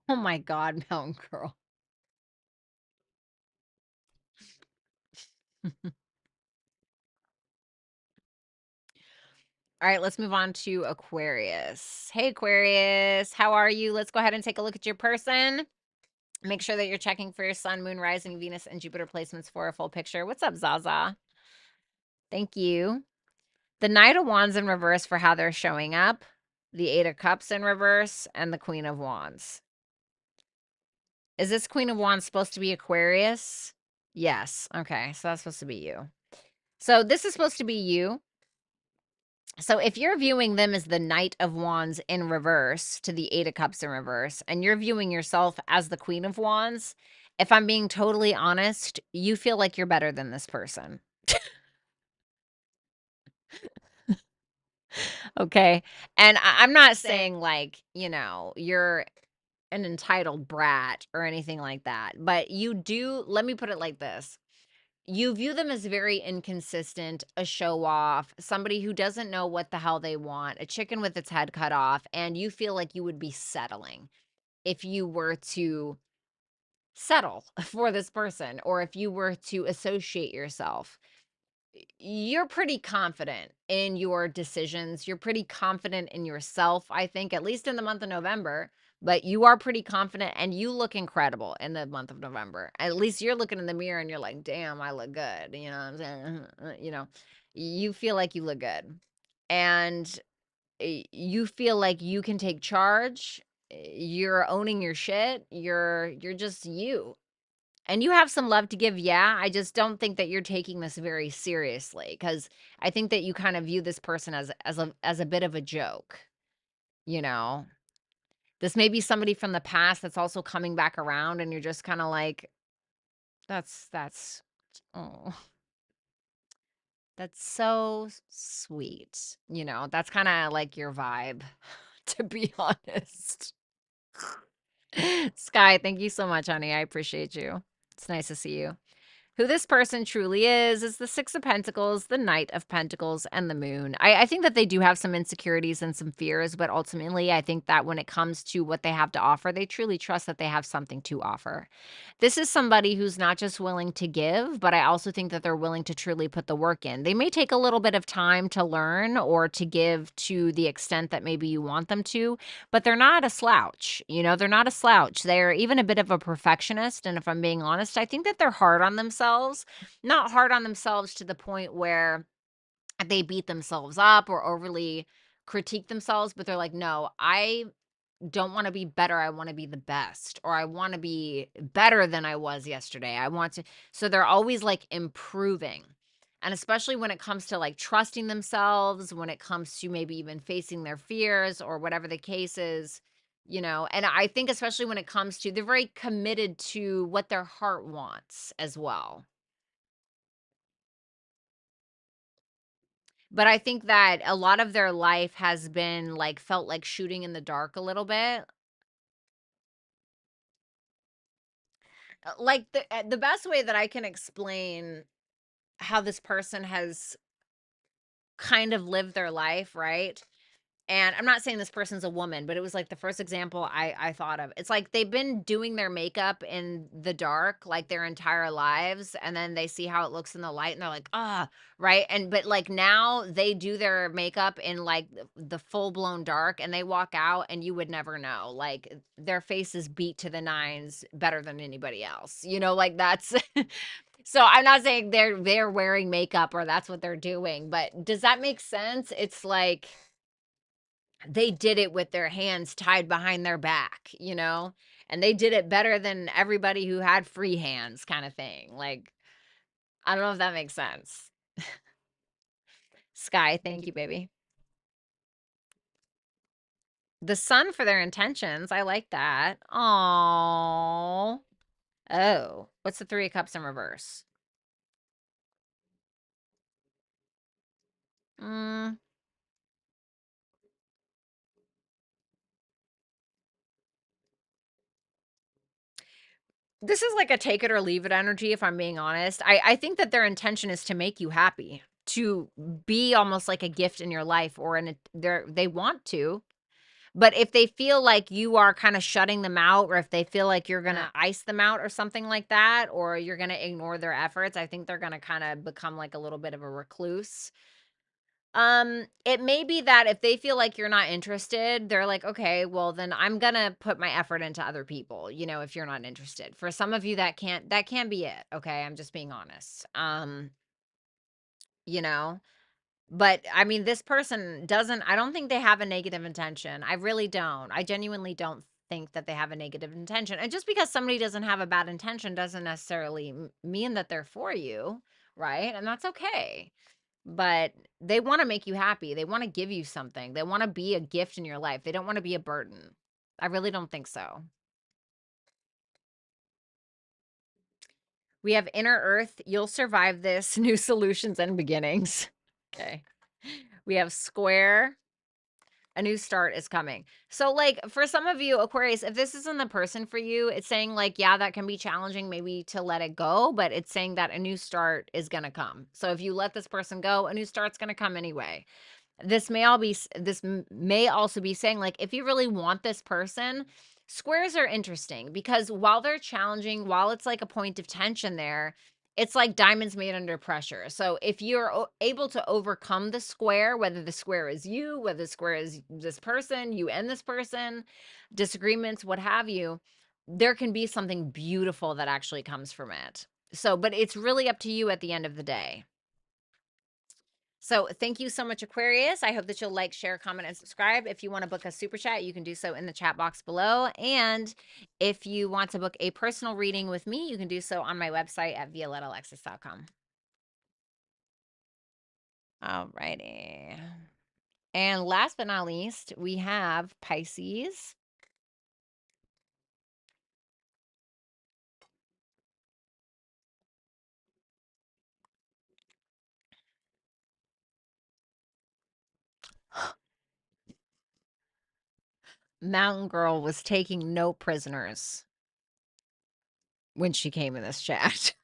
Oh my God, Mountain Girl. All right, let's move on to Aquarius. Hey, Aquarius, how are you? Let's go ahead and take a look at your person. Make sure that you're checking for your sun, moon, rising, Venus, and Jupiter placements for a full picture. What's up, Zaza? Thank you. The Knight of Wands in reverse for how they're showing up, the Eight of Cups in reverse, and the Queen of Wands. Is this Queen of Wands supposed to be Aquarius? Yes. Okay, so that's supposed to be you. So this is supposed to be you. So if you're viewing them as the Knight of Wands in reverse to the Eight of Cups in reverse, and you're viewing yourself as the Queen of Wands, if I'm being totally honest, you feel like you're better than this person. Okay. And I'm not saying like, you're an entitled brat or anything like that, but you do, let me put it like this. You view them as very inconsistent, a show off, somebody who doesn't know what the hell they want, a chicken with its head cut off, and you feel like you would be settling if you were to settle for this person or if you were to associate yourself. You're pretty confident in your decisions. You're pretty confident in yourself, I think, at least in the month of November. But you are pretty confident and you look incredible in the month of November. At least you're looking in the mirror and you're like, damn, I look good. You know what I'm saying? You feel like you look good. And you feel like you can take charge. You're owning your shit. You're just you. And you have some love to give, yeah. I just don't think that you're taking this very seriously, because I think that you kind of view this person as a bit of a joke, you know? This may be somebody from the past that's also coming back around, and you're just kinda like, that's oh, that's so sweet, That's kinda like your vibe, to be honest. Sky, thank you so much, honey. I appreciate you. It's nice to see you. Who this person truly is the Six of Pentacles, the Knight of Pentacles, and the Moon. I think that they do have some insecurities and some fears, but ultimately, I think that when it comes to what they have to offer, they truly trust that they have something to offer. This is somebody who's not just willing to give, but I also think that they're willing to truly put the work in. They may take a little bit of time to learn or to give to the extent that maybe you want them to, but they're not a slouch. They're not a slouch. They're even a bit of a perfectionist. And if I'm being honest, I think that they're hard on themselves, not hard on themselves to the point where they beat themselves up or overly critique themselves, but they're like, no, I don't want to be better. I want to be the best, or I want to be better than I was yesterday. I want to. So they're always like improving. And especially when it comes to like trusting themselves, when it comes to maybe even facing their fears or whatever the case is, and I think especially when it comes to, they're very committed to what their heart wants as well. But I think that a lot of their life has been like felt like shooting in the dark a little bit. Like the best way that I can explain how this person has kind of lived their life, right? And I'm not saying this person's a woman, but it was like the first example I thought of. It's like they've been doing their makeup in the dark like their entire lives, and then they see how it looks in the light and they're like, "Ah," right? And but like now they do their makeup in like the full-blown dark, and they walk out and you would never know. Like their face is beat to the nines better than anybody else. Like that's so I'm not saying they're wearing makeup or that's what they're doing, but does that make sense? It's like they did it with their hands tied behind their back, and they did it better than everybody who had free hands kind of thing. Like, I don't know if that makes sense. Sky, thank you, baby. The sun for their intentions. I like that. Oh. Oh. What's the Three of Cups in reverse? Mm, this is like a take it or leave it energy, if I'm being honest. I think that their intention is to make you happy, to be almost like a gift in your life, or they want to. But if they feel like you are kinda shutting them out, or if they feel like you're gonna ice them out or something like that, or you're gonna ignore their efforts, I think they're gonna kinda become like a little bit of a recluse. It may be that if they feel like you're not interested, they're like, "Okay, well, then I'm gonna put my effort into other people," if you're not interested. For some of you, that can be it, okay? I'm just being honest. You know? But, I mean, this person doesn't I don't think they have a negative intention. I really don't. I genuinely don't think that they have a negative intention. And just because somebody doesn't have a bad intention doesn't necessarily mean that they're for you, right? And that's okay. But they wanna make you happy. They wanna give you something. They wanna be a gift in your life. They don't wanna be a burden. I really don't think so. We have Inner Earth, you'll survive this, new solutions and beginnings. Okay. We have Square, a new start is coming. So, like, for some of you, Aquarius, if this isn't the person for you, it's saying, like, yeah, that can be challenging maybe to let it go, but it's saying that a new start is going to come. So, if you let this person go, a new start's going to come anyway. This may also be saying, like, if you really want this person, squares are interesting because while they're challenging, while it's like a point of tension there, it's like diamonds made under pressure. So if you're able to overcome the square, whether the square is you, whether the square is this person, you and this person, disagreements, what have you, there can be something beautiful that actually comes from it. So, but it's really up to you at the end of the day. So thank you so much, Aquarius. I hope that you'll like, share, comment, and subscribe. If you want to book a super chat, you can do so in the chat box below. And if you want to book a personal reading with me, you can do so on my website at violettaalexis.com. All righty. And last but not least, we have Pisces. Mountain Girl was taking no prisoners when she came in this chat.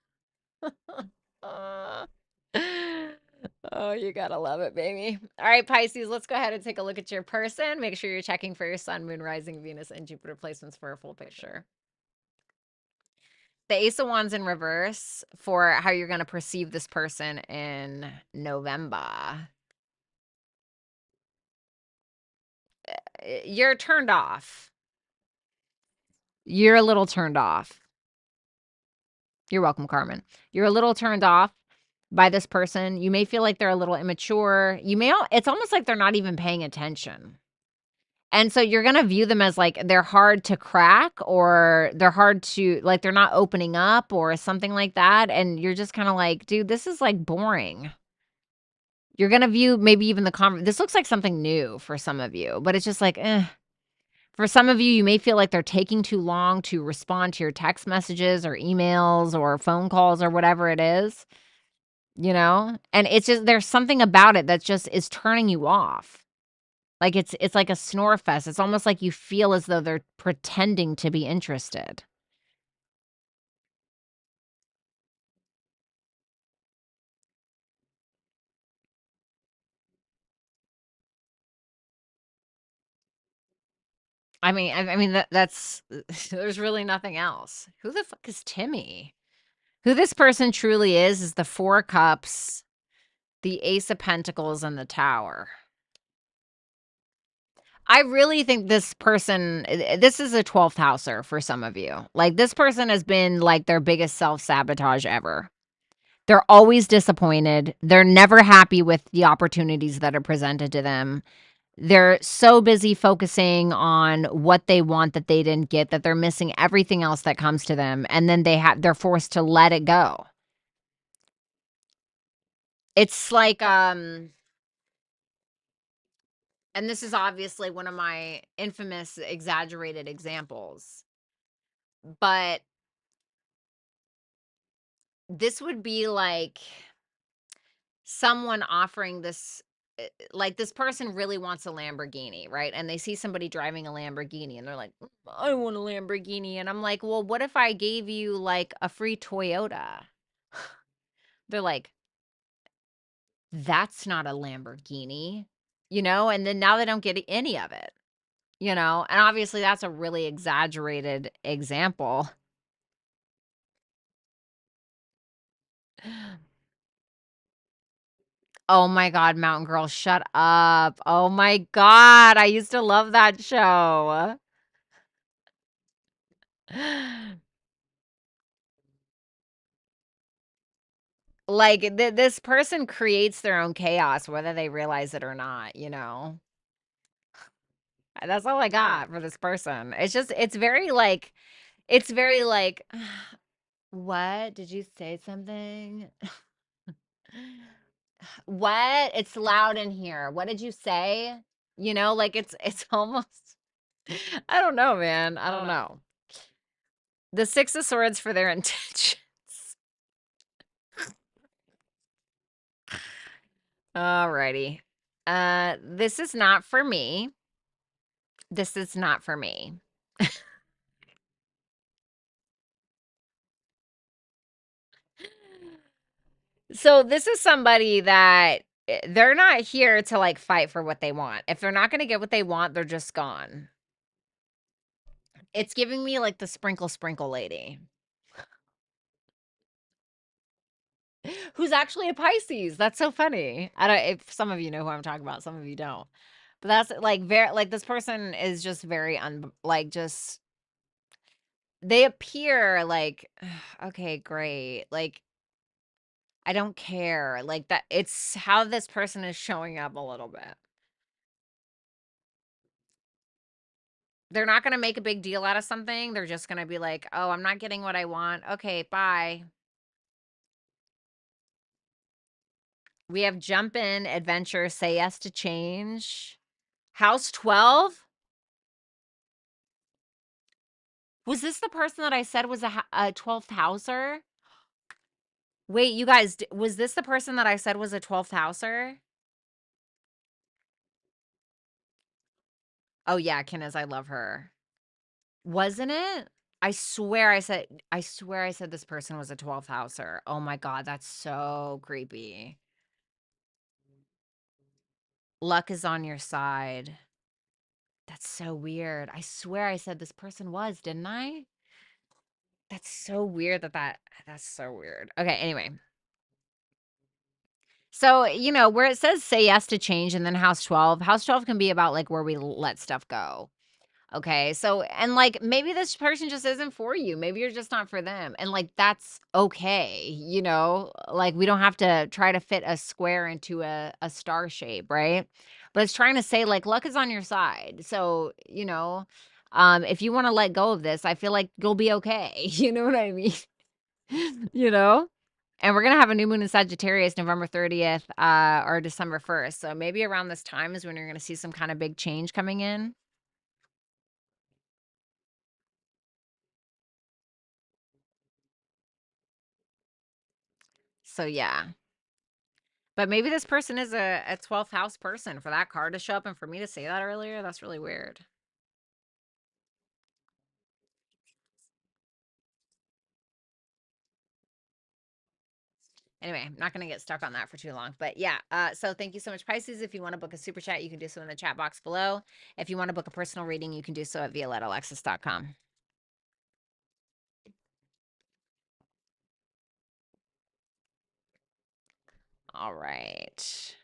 Oh, you gotta love it, baby. All right, Pisces, let's go ahead and take a look at your person. Make sure you're checking for your sun, moon, rising, Venus, and Jupiter placements for a full picture. The Ace of Wands in reverse for how you're going to perceive this person in November. You're turned off. You're a little turned off. You're welcome, Carmen. You're a little turned off by this person. You may feel like they're a little immature. It's almost like they're not even paying attention. And so you're going to view them as like they're hard to crack, or they're hard to, like, they're not opening up or something like that. And you're just kind of like, dude, this is like boring. You're going to view maybe even this looks like something new for some of you, but it's just like, For some of you, you may feel like they're taking too long to respond to your text messages or emails or phone calls or whatever it is, And it's just, there's something about it that just is turning you off. Like it's like a snore fest. It's almost like you feel as though they're pretending to be interested. I mean that's there's really nothing else. Who the fuck is Timmy? Who this person truly is the Four Cups, the Ace of Pentacles, and the Tower. I really think this person, this is a 12th houser for some of you. Like, this person has been like their biggest self-sabotage ever. They're always disappointed. They're never happy with the opportunities that are presented to them. They're so busy focusing on what they want that they didn't get, that they're missing everything else that comes to them, and then they're forced to let it go. It's like and this is obviously one of my infamous exaggerated examples, but this would be like someone offering this, like, this person really wants a Lamborghini, right? And they see somebody driving a Lamborghini and they're like, I want a Lamborghini. And I'm like, well, what if I gave you like a free Toyota? They're like, that's not a Lamborghini, And then now they don't get any of it, And obviously that's a really exaggerated example. Oh my God, Mountain Girl, shut up. Oh my God, I used to love that show. Like, this person creates their own chaos, whether they realize it or not, That's all I got for this person. It's very like, what? Did you say something? What? It's loud in here. What did you say? Like it's almost, I don't know, man. I don't know. The Six of Swords for their intentions. Alrighty. This is not for me. This is not for me. So this is somebody that they're not here to like fight for what they want. If they're not going to get what they want, they're just gone. It's giving me like the sprinkle lady. Who's actually a Pisces. That's so funny. I don't, if some of you know who I'm talking about, some of you don't. But that's like very, like, this person is just very just, they appear like, okay, great. Like, I don't care. Like that, it's how this person is showing up a little bit. They're not gonna make a big deal out of something. They're just gonna be like, "Oh, I'm not getting what I want. Okay, bye." We have jump in, adventure, say yes to change. House 12? Was this the person that I said was a 12th houser? Wait, you guys, was this the person that I said was a 12th houser? Oh yeah, Kenneth, I love her. Wasn't it? I swear I said this person was a 12th houser. Oh my God, that's so creepy. Luck is on your side. That's so weird. I swear I said this person was, didn't I? That's so weird that's so weird. Okay, anyway. So, where it says say yes to change and then house 12 can be about like where we let stuff go. Okay. So, and like maybe this person just isn't for you. Maybe you're just not for them. And like that's okay. Like we don't have to try to fit a square into a star shape, right? But it's trying to say like luck is on your side. So, if you want to let go of this, I feel like you'll be okay. You know what I mean? You know? And we're gonna have a new moon in Sagittarius November 30th, or December 1st. So maybe around this time is when you're gonna see some kind of big change coming in. So yeah. But maybe this person is a 12th house person for that card to show up and for me to say that earlier. That's really weird. Anyway, I'm not going to get stuck on that for too long. But yeah, so thank you so much, Pisces. If you want to book a super chat, you can do so in the chat box below. If you want to book a personal reading, you can do so at violettaalexis.com. All right.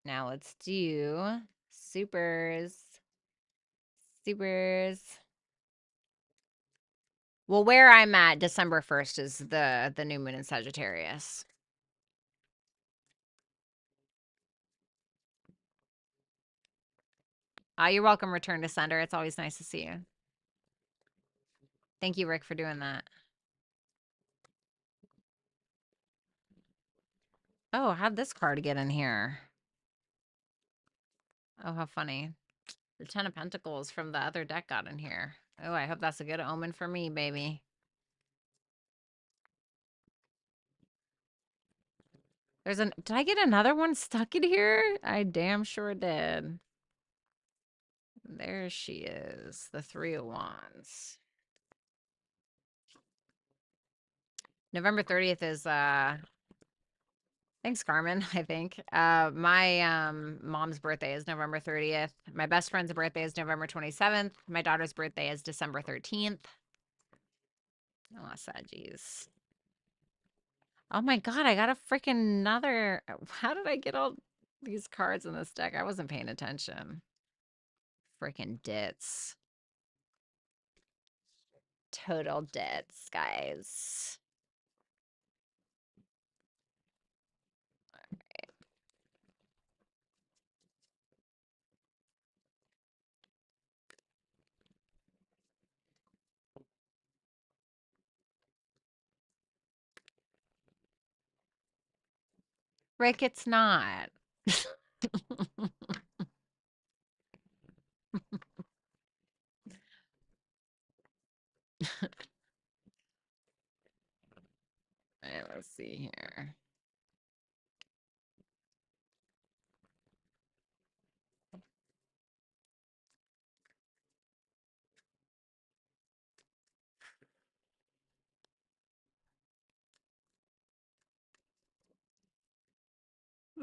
Now let's do supers. Supers. Well, where I'm at, December 1st is the new moon in Sagittarius. You're welcome, return to sender. It's always nice to see you. Thank you, Rick, for doing that. Oh, how'd this card get in here? Oh, how funny. The 10 of Pentacles from the other deck got in here. Oh, I hope that's a good omen for me, baby. Did I get another one stuck in here? I damn sure did. There she is, the 3 of Wands. November 30th is, thanks, Carmen, I think. My mom's birthday is November 30th. My best friend's birthday is November 27th. My daughter's birthday is December 13th. Oh, Saggies. Oh my God, I got a freaking another. How did I get all these cards in this deck? I wasn't paying attention. Freaking dits. Total dits, guys. Rick, it's not. Right, let's see here.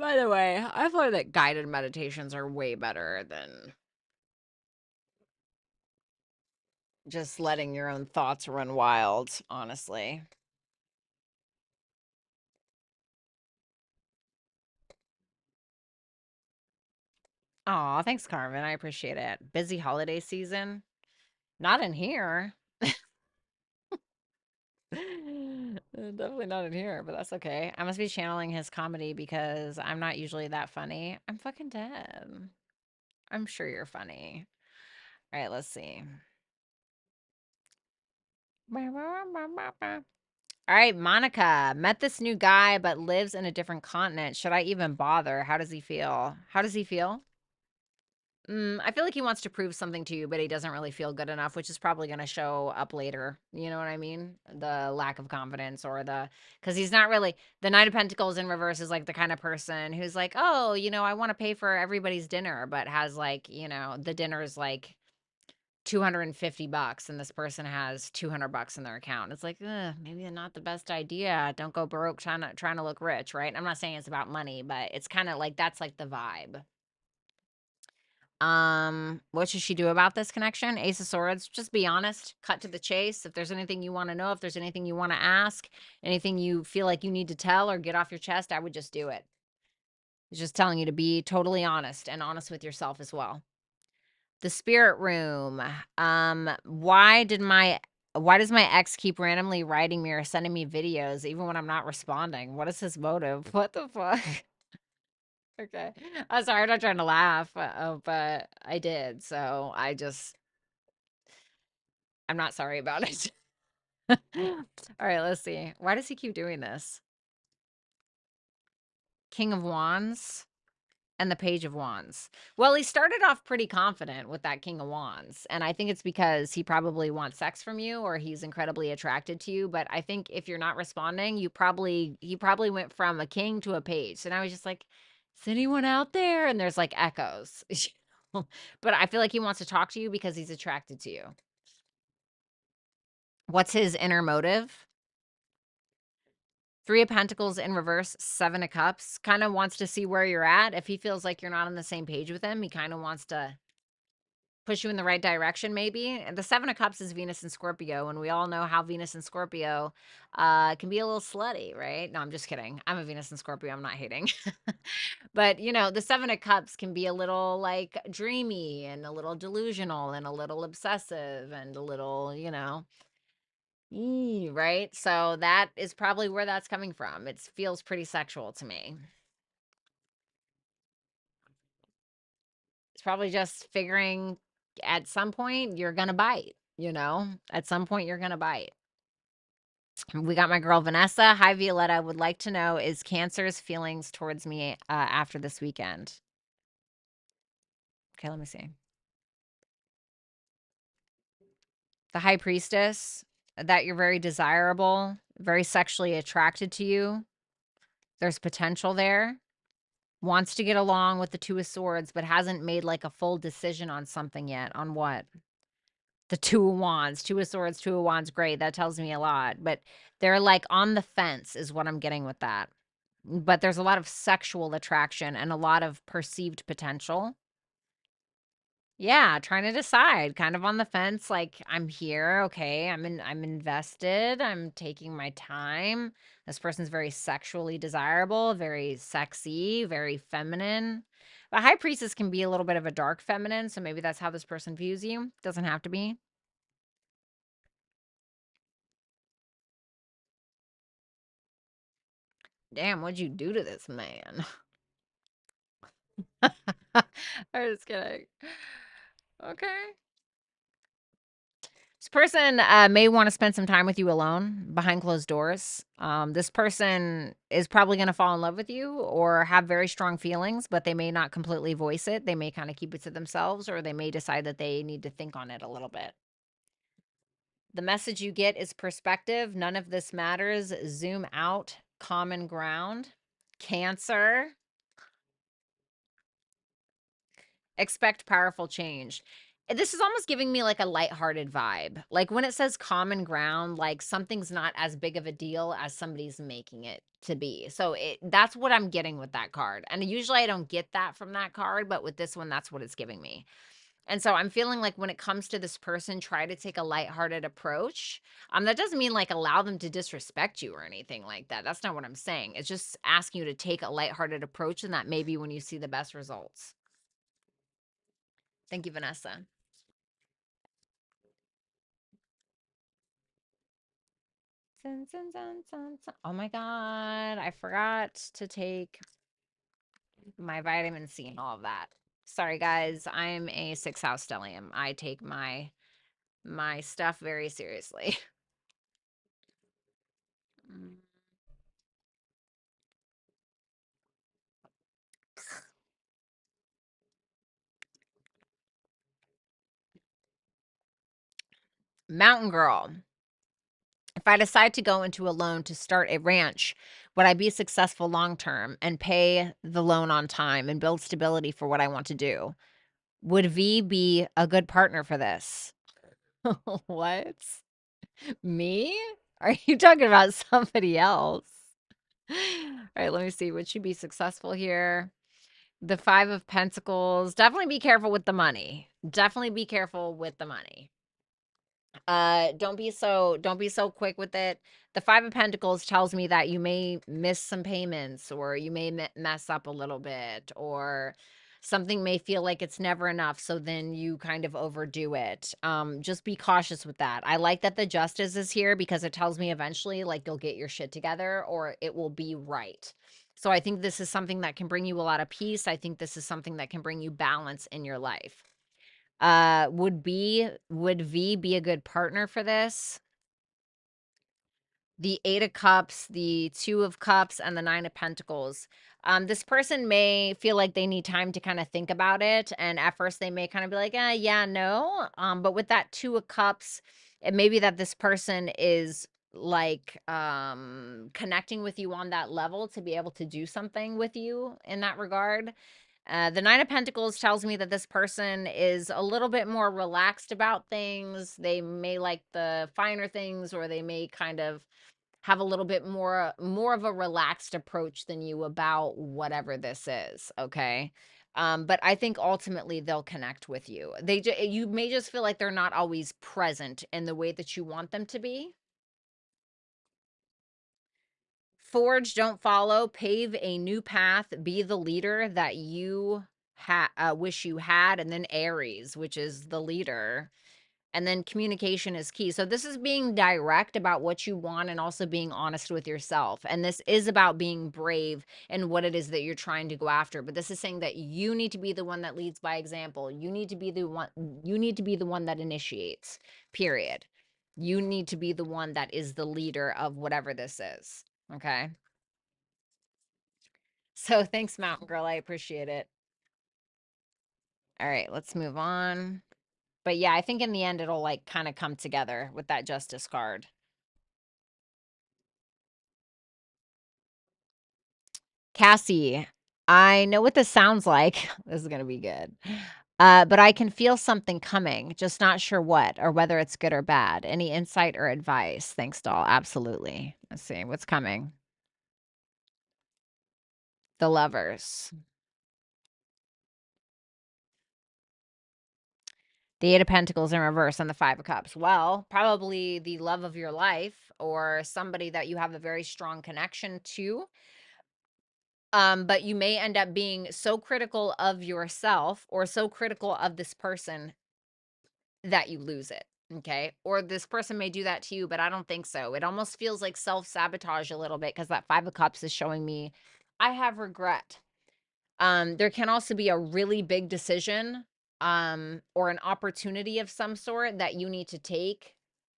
By the way, I've learned that guided meditations are way better than just letting your own thoughts run wild, honestly. Aw, thanks, Carmen. I appreciate it. Busy holiday season? Not in here. Definitely not in here, but that's okay. I must be channeling his comedy because I'm not usually that funny. I'm fucking dead. I'm sure you're funny. All right, let's see. All right, Monica. Met this new guy, but lives in a different continent. Should I even bother? How does he feel? How does he feel? I feel like he wants to prove something to you, but he doesn't really feel good enough, which is probably going to show up later. You know what I mean? The lack of confidence or because he's not really, the Knight of Pentacles in reverse is like the kind of person who's like, oh, I want to pay for everybody's dinner, but has like, the dinner's like $250 and this person has $200 in their account. It's like, maybe not the best idea. Don't go broke trying to look rich, right? I'm not saying it's about money, but it's kind of like, that's like the vibe. What should she do about this connection? Ace of Swords, just be honest, cut to the chase. If there's anything you want to know, if there's anything you want to ask, anything you feel like you need to tell or get off your chest, I would just do it. It's just telling you to be totally honest and honest with yourself as well. The spirit room. Why does my ex keep randomly writing me or sending me videos even when I'm not responding? What is his motive? What the fuck? Okay. I'm sorry, I'm not trying to laugh, but I did. So I'm not sorry about it. All right, let's see. Why does he keep doing this? King of Wands and the Page of Wands. Well, he started off pretty confident with that King of Wands, and I think it's because he probably wants sex from you or he's incredibly attracted to you, but I think if you're not responding, he probably went from a king to a page. So now he's just like, is anyone out there? And there's like echoes. But I feel like he wants to talk to you because he's attracted to you. What's his inner motive? Three of Pentacles in reverse, Seven of Cups. Kind of wants to see where you're at. If he feels like you're not on the same page with him, he kind of wants to push you in the right direction, maybe. And the Seven of Cups is Venus and Scorpio, and we all know how Venus and Scorpio can be a little slutty, right? No, I'm just kidding. I'm a Venus and Scorpio. I'm not hating. But, the Seven of Cups can be a little, like, dreamy and a little delusional and a little obsessive and a little, right? So that is probably where that's coming from. It feels pretty sexual to me. It's probably just figuring at some point you're going to bite, At some point you're going to bite. We got my girl Vanessa. Hi, Violetta. Would like to know, is Cancer's feelings towards me after this weekend? Okay, let me see. The High Priestess, that you're very desirable, very sexually attracted to you. There's potential there. Wants to get along with the Two of Swords, but hasn't made like a full decision on something yet. On what? The Two of Wands. Two of Swords, Two of Wands, great. That tells me a lot. But they're like on the fence is what I'm getting with that. But there's a lot of sexual attraction and a lot of perceived potential. Yeah, trying to decide, kind of on the fence, like, I'm here, okay, I'm invested, I'm taking my time. This person's very sexually desirable, very sexy, very feminine. The High Priestess can be a little bit of a dark feminine, so maybe that's how this person views you. Doesn't have to be. Damn, what'd you do to this man? I'm just kidding. Okay. This person may want to spend some time with you alone behind closed doors. This person is probably going to fall in love with you or have very strong feelings, but they may not completely voice it. They may kind of keep it to themselves, or they may decide that they need to think on it a little bit. The message you get is perspective. None of this matters. Zoom out. Common ground. Cancer. Expect powerful change. This is almost giving me like a lighthearted vibe. Like when it says common ground, like something's not as big of a deal as somebody's making it to be. So that's what I'm getting with that card. And usually I don't get that from that card, but with this one, that's what it's giving me. And so I'm feeling like when it comes to this person, try to take a lighthearted approach. That doesn't mean like allow them to disrespect you or anything like that. That's not what I'm saying. It's just asking you to take a lighthearted approach, and that maybe when you see the best results. Thank you, Vanessa. Oh my God, I forgot to take my vitamin C and all of that. Sorry guys, I'm a 6th house stellium. I take my stuff very seriously. Mountain girl. If I decide to go into a loan to start a ranch, would I be successful long term and pay the loan on time and build stability for what I want to do? Would V be a good partner for this? What? Me? Are you talking about somebody else? All right, let me see. Would she be successful here? The 5 of Pentacles. Definitely be careful with the money. Definitely be careful with the money. Don't be so quick with it. The 5 of Pentacles tells me that you may miss some payments, or you may mess up a little bit, or something may feel like it's never enough, so then you kind of overdo it. Just be cautious with that. I like that the Justice is here because it tells me eventually, like, you'll get your shit together or it will be right. So I think this is something that can bring you a lot of peace. I think this is something that can bring you balance in your life. Would V be a good partner for this? The 8 of Cups, the 2 of Cups, and the 9 of Pentacles. This person may feel like they need time to kind of think about it, and at first they may kind of be like, yeah, no. But with that 2 of Cups, it may be that this person is like connecting with you on that level to be able to do something with you in that regard. The 9 of Pentacles tells me that this person is a little bit more relaxed about things. They may like the finer things, or they may kind of have a little bit more of a relaxed approach than you about whatever this is, okay? But I think ultimately they'll connect with you. You may just feel like they're not always present in the way that you want them to be. Forge, don't follow, pave a new path, be the leader that you wish you had, and then Aries, which is the leader. And then communication is key. So this is being direct about what you want and also being honest with yourself. And this is about being brave and what it is that you're trying to go after. But this is saying that you need to be the one that leads by example. You need to be the one that initiates. Period. You need to be the one that is the leader of whatever this is. Okay? So thanks, Mountain Girl. I appreciate it. All right, let's move on. But yeah, I think in the end it'll like kind of come together with that Justice card. Cassie, I know what this sounds like. This is going to be good. But I can feel something coming, just not sure what or whether it's good or bad. Any insight or advice? Thanks, doll. Absolutely. Let's see what's coming. The Lovers. The 8 of Pentacles in reverse and the 5 of Cups. Well, probably the love of your life or somebody that you have a very strong connection to. But you may end up being so critical of yourself or so critical of this person that you lose it. Okay. Or this person may do that to you, but I don't think so. It almost feels like self-sabotage a little bit because that 5 of Cups is showing me I have regret. There can also be a really big decision or an opportunity of some sort that you need to take,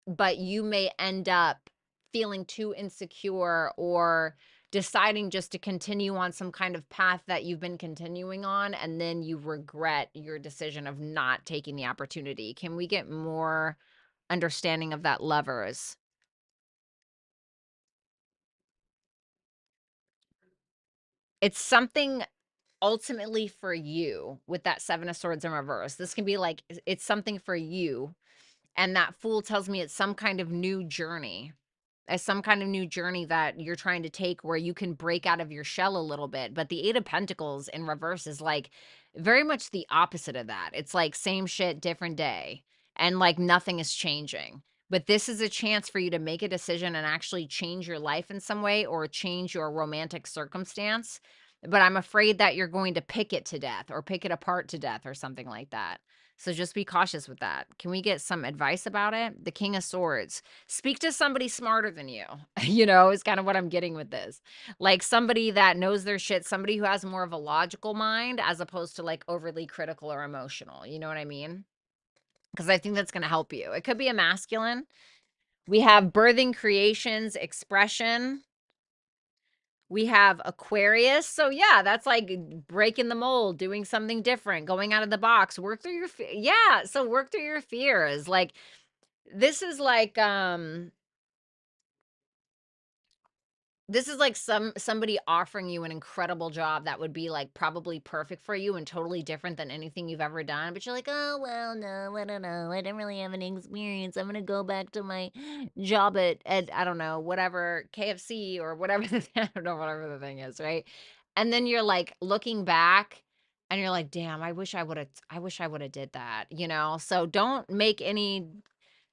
but you may end up feeling too insecure or deciding just to continue on some kind of path that you've been continuing on, and then you regret your decision of not taking the opportunity. Can we get more understanding of that, Lovers? It's something ultimately for you with that 7 of Swords in reverse. This can be like, it's something for you. And that Fool tells me it's some kind of new journey. As some kind of new journey that you're trying to take where you can break out of your shell a little bit. But the 8 of Pentacles in reverse is like very much the opposite of that. It's like same shit, different day. And like nothing is changing. But this is a chance for you to make a decision and actually change your life in some way or change your romantic circumstance. But I'm afraid that you're going to pick it to death or pick it apart to death or something like that. So just be cautious with that. Can we get some advice about it? The King of Swords. Speak to somebody smarter than you, is kind of what I'm getting with this. Like somebody that knows their shit, somebody who has more of a logical mind as opposed to like overly critical or emotional. You know what I mean? Because I think that's going to help you. It could be a masculine. We have birthing, creations, expression. We have Aquarius. So yeah, that's like breaking the mold, doing something different, going out of the box, work through your yeah, so work through your fears. Like this is like this is like somebody offering you an incredible job that would be like probably perfect for you and totally different than anything you've ever done. But you're like, oh well, no, I don't know. I don't really have any experience. I'm gonna go back to my job at I don't know, whatever, KFC or whatever I don't know, whatever the thing is, right? And then you're like looking back and you're like, damn, I wish I would have did that. So don't make any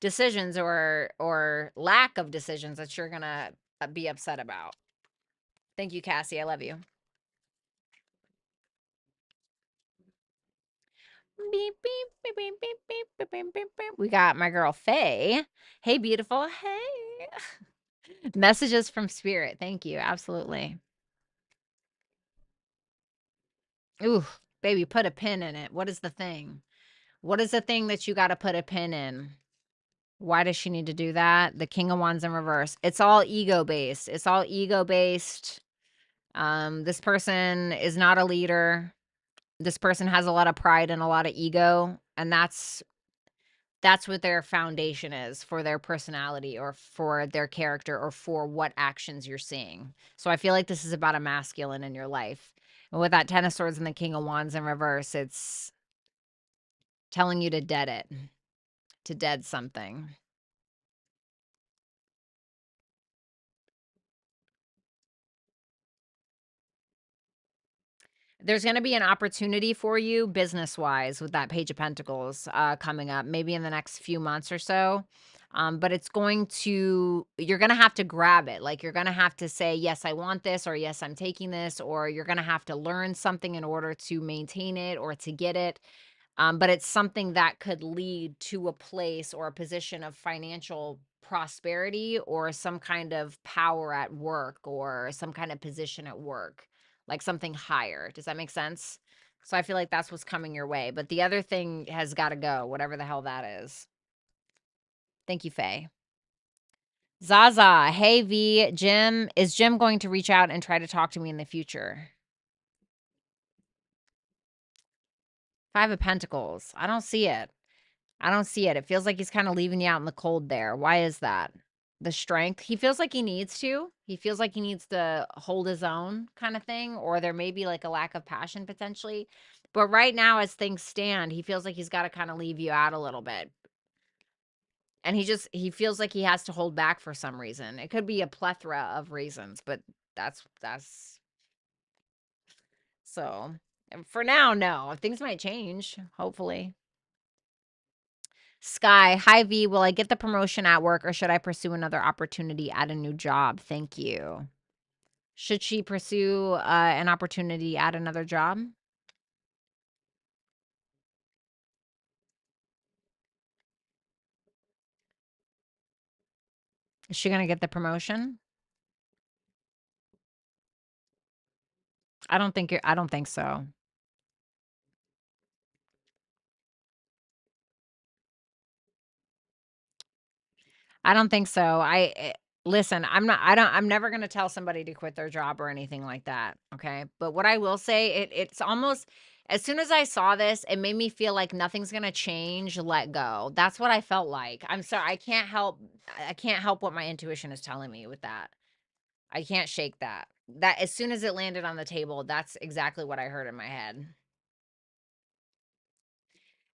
decisions or lack of decisions that you're gonna be upset about. Thank you, Cassie. I love you. Beep, beep, beep, beep, beep, beep, beep, beep, beep, beep. We got my girl Faye. Hey, beautiful. Hey. Messages from spirit. Thank you. Absolutely. Ooh, baby, put a pin in it. What is the thing? What is the thing that you got to put a pin in? Why does she need to do that? The King of Wands in reverse. It's all ego based. It's all ego based. This person is not a leader. This person has a lot of pride and a lot of ego, and that's what their foundation is for their personality or for their character or for what actions you're seeing. So I feel like this is about a masculine in your life. And with that Ten of Swords and the King of Wands in reverse, it's telling you to dead it, to dead something. There's going to be an opportunity for you business-wise with that Page of Pentacles coming up, maybe in the next few months or so. But you're going to have to grab it. Like you're going to have to say, yes, I want this, or yes, I'm taking this, or you're going to have to learn something in order to maintain it or to get it. But it's something that could lead to a place or a position of financial prosperity or some kind of power at work or some kind of position at work, like something higher. Does that make sense? So I feel like that's what's coming your way. But the other thing has got to go, whatever the hell that is. Thank you, Faye. Zaza, hey V, Jim, is Jim going to reach out and try to talk to me in the future? Five of Pentacles. I don't see it. I don't see it. It feels like he's kind of leaving you out in the cold there. Why is that? The strength. He feels like he needs to. He feels like he needs to hold his own kind of thing, or there may be like a lack of passion potentially. But right now, as things stand, he feels like he's got to kind of leave you out a little bit. And he feels like he has to hold back for some reason. It could be a plethora of reasons, but that's so for now, no. Things might change, hopefully. Sky, hi V, will I get the promotion at work or should I pursue another opportunity at a new job? Thank you. Should she pursue an opportunity at another job? Is she going to get the promotion? I don't think so. I don't think so. Listen, I'm never going to tell somebody to quit their job or anything like that, okay? But what I will say, it's almost as soon as I saw this, it made me feel like nothing's going to change, let go. That's what I felt like. I'm sorry, I can't help what my intuition is telling me with that. I can't shake that. That as soon as it landed on the table, that's exactly what I heard in my head.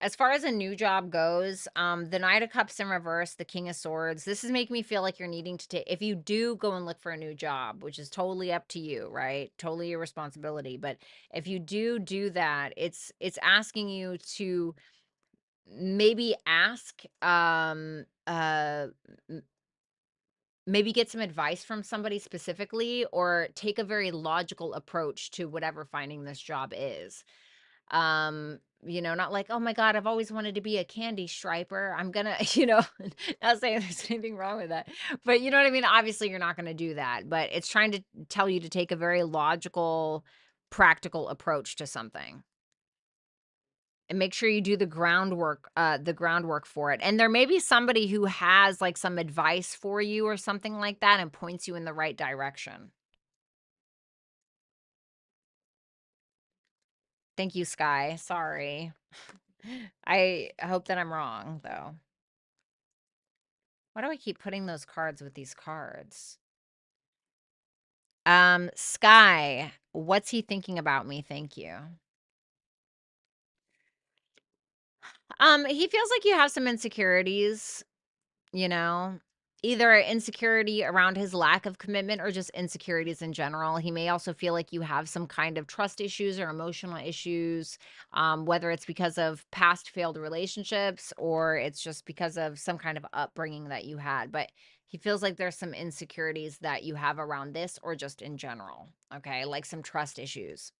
As far as a new job goes, the Knight of Cups in reverse, the King of Swords, this is making me feel like you're needing to take, if you do go and look for a new job, which is totally up to you, right? Totally your responsibility. But if you do that, it's asking you to maybe ask, maybe get some advice from somebody specifically or take a very logical approach to whatever finding this job is. not like, oh my God, I've always wanted to be a candy striper. I'm gonna, not saying there's anything wrong with that, but you know what I mean? Obviously, you're not gonna do that, but it's trying to tell you to take a very logical, practical approach to something. And make sure you do the groundwork for it. And there may be somebody who has like some advice for you or something like that and points you in the right direction. Thank you, Sky. Sorry. I hope that I'm wrong, though. Why do I keep putting those cards with these cards? Sky, what's he thinking about me? Thank you. He feels like you have some insecurities, you know, either insecurity around his lack of commitment or just insecurities in general. He may also feel like you have some kind of trust issues or emotional issues, whether it's because of past failed relationships or it's just because of some kind of upbringing that you had. But he feels like there's some insecurities that you have around this or just in general. Okay. Like some trust issues.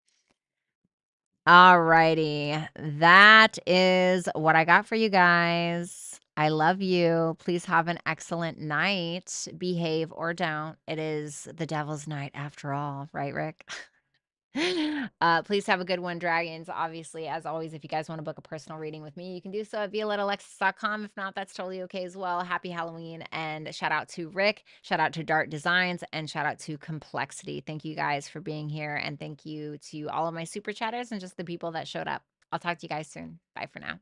Alrighty. That is what I got for you guys. I love you. Please have an excellent night. Behave or don't. It is the devil's night after all, right, Rick? Please have a good one, dragons. Obviously, as always, if you guys want to book a personal reading with me, you can do so at violettaalexis.com. If not, that's totally okay as well. Happy Halloween, and shout out to Rick, shout out to Dart Designs, and shout out to Complexity. Thank you guys for being here, and thank you to all of my super chatters and just the people that showed up. I'll talk to you guys soon. Bye for now.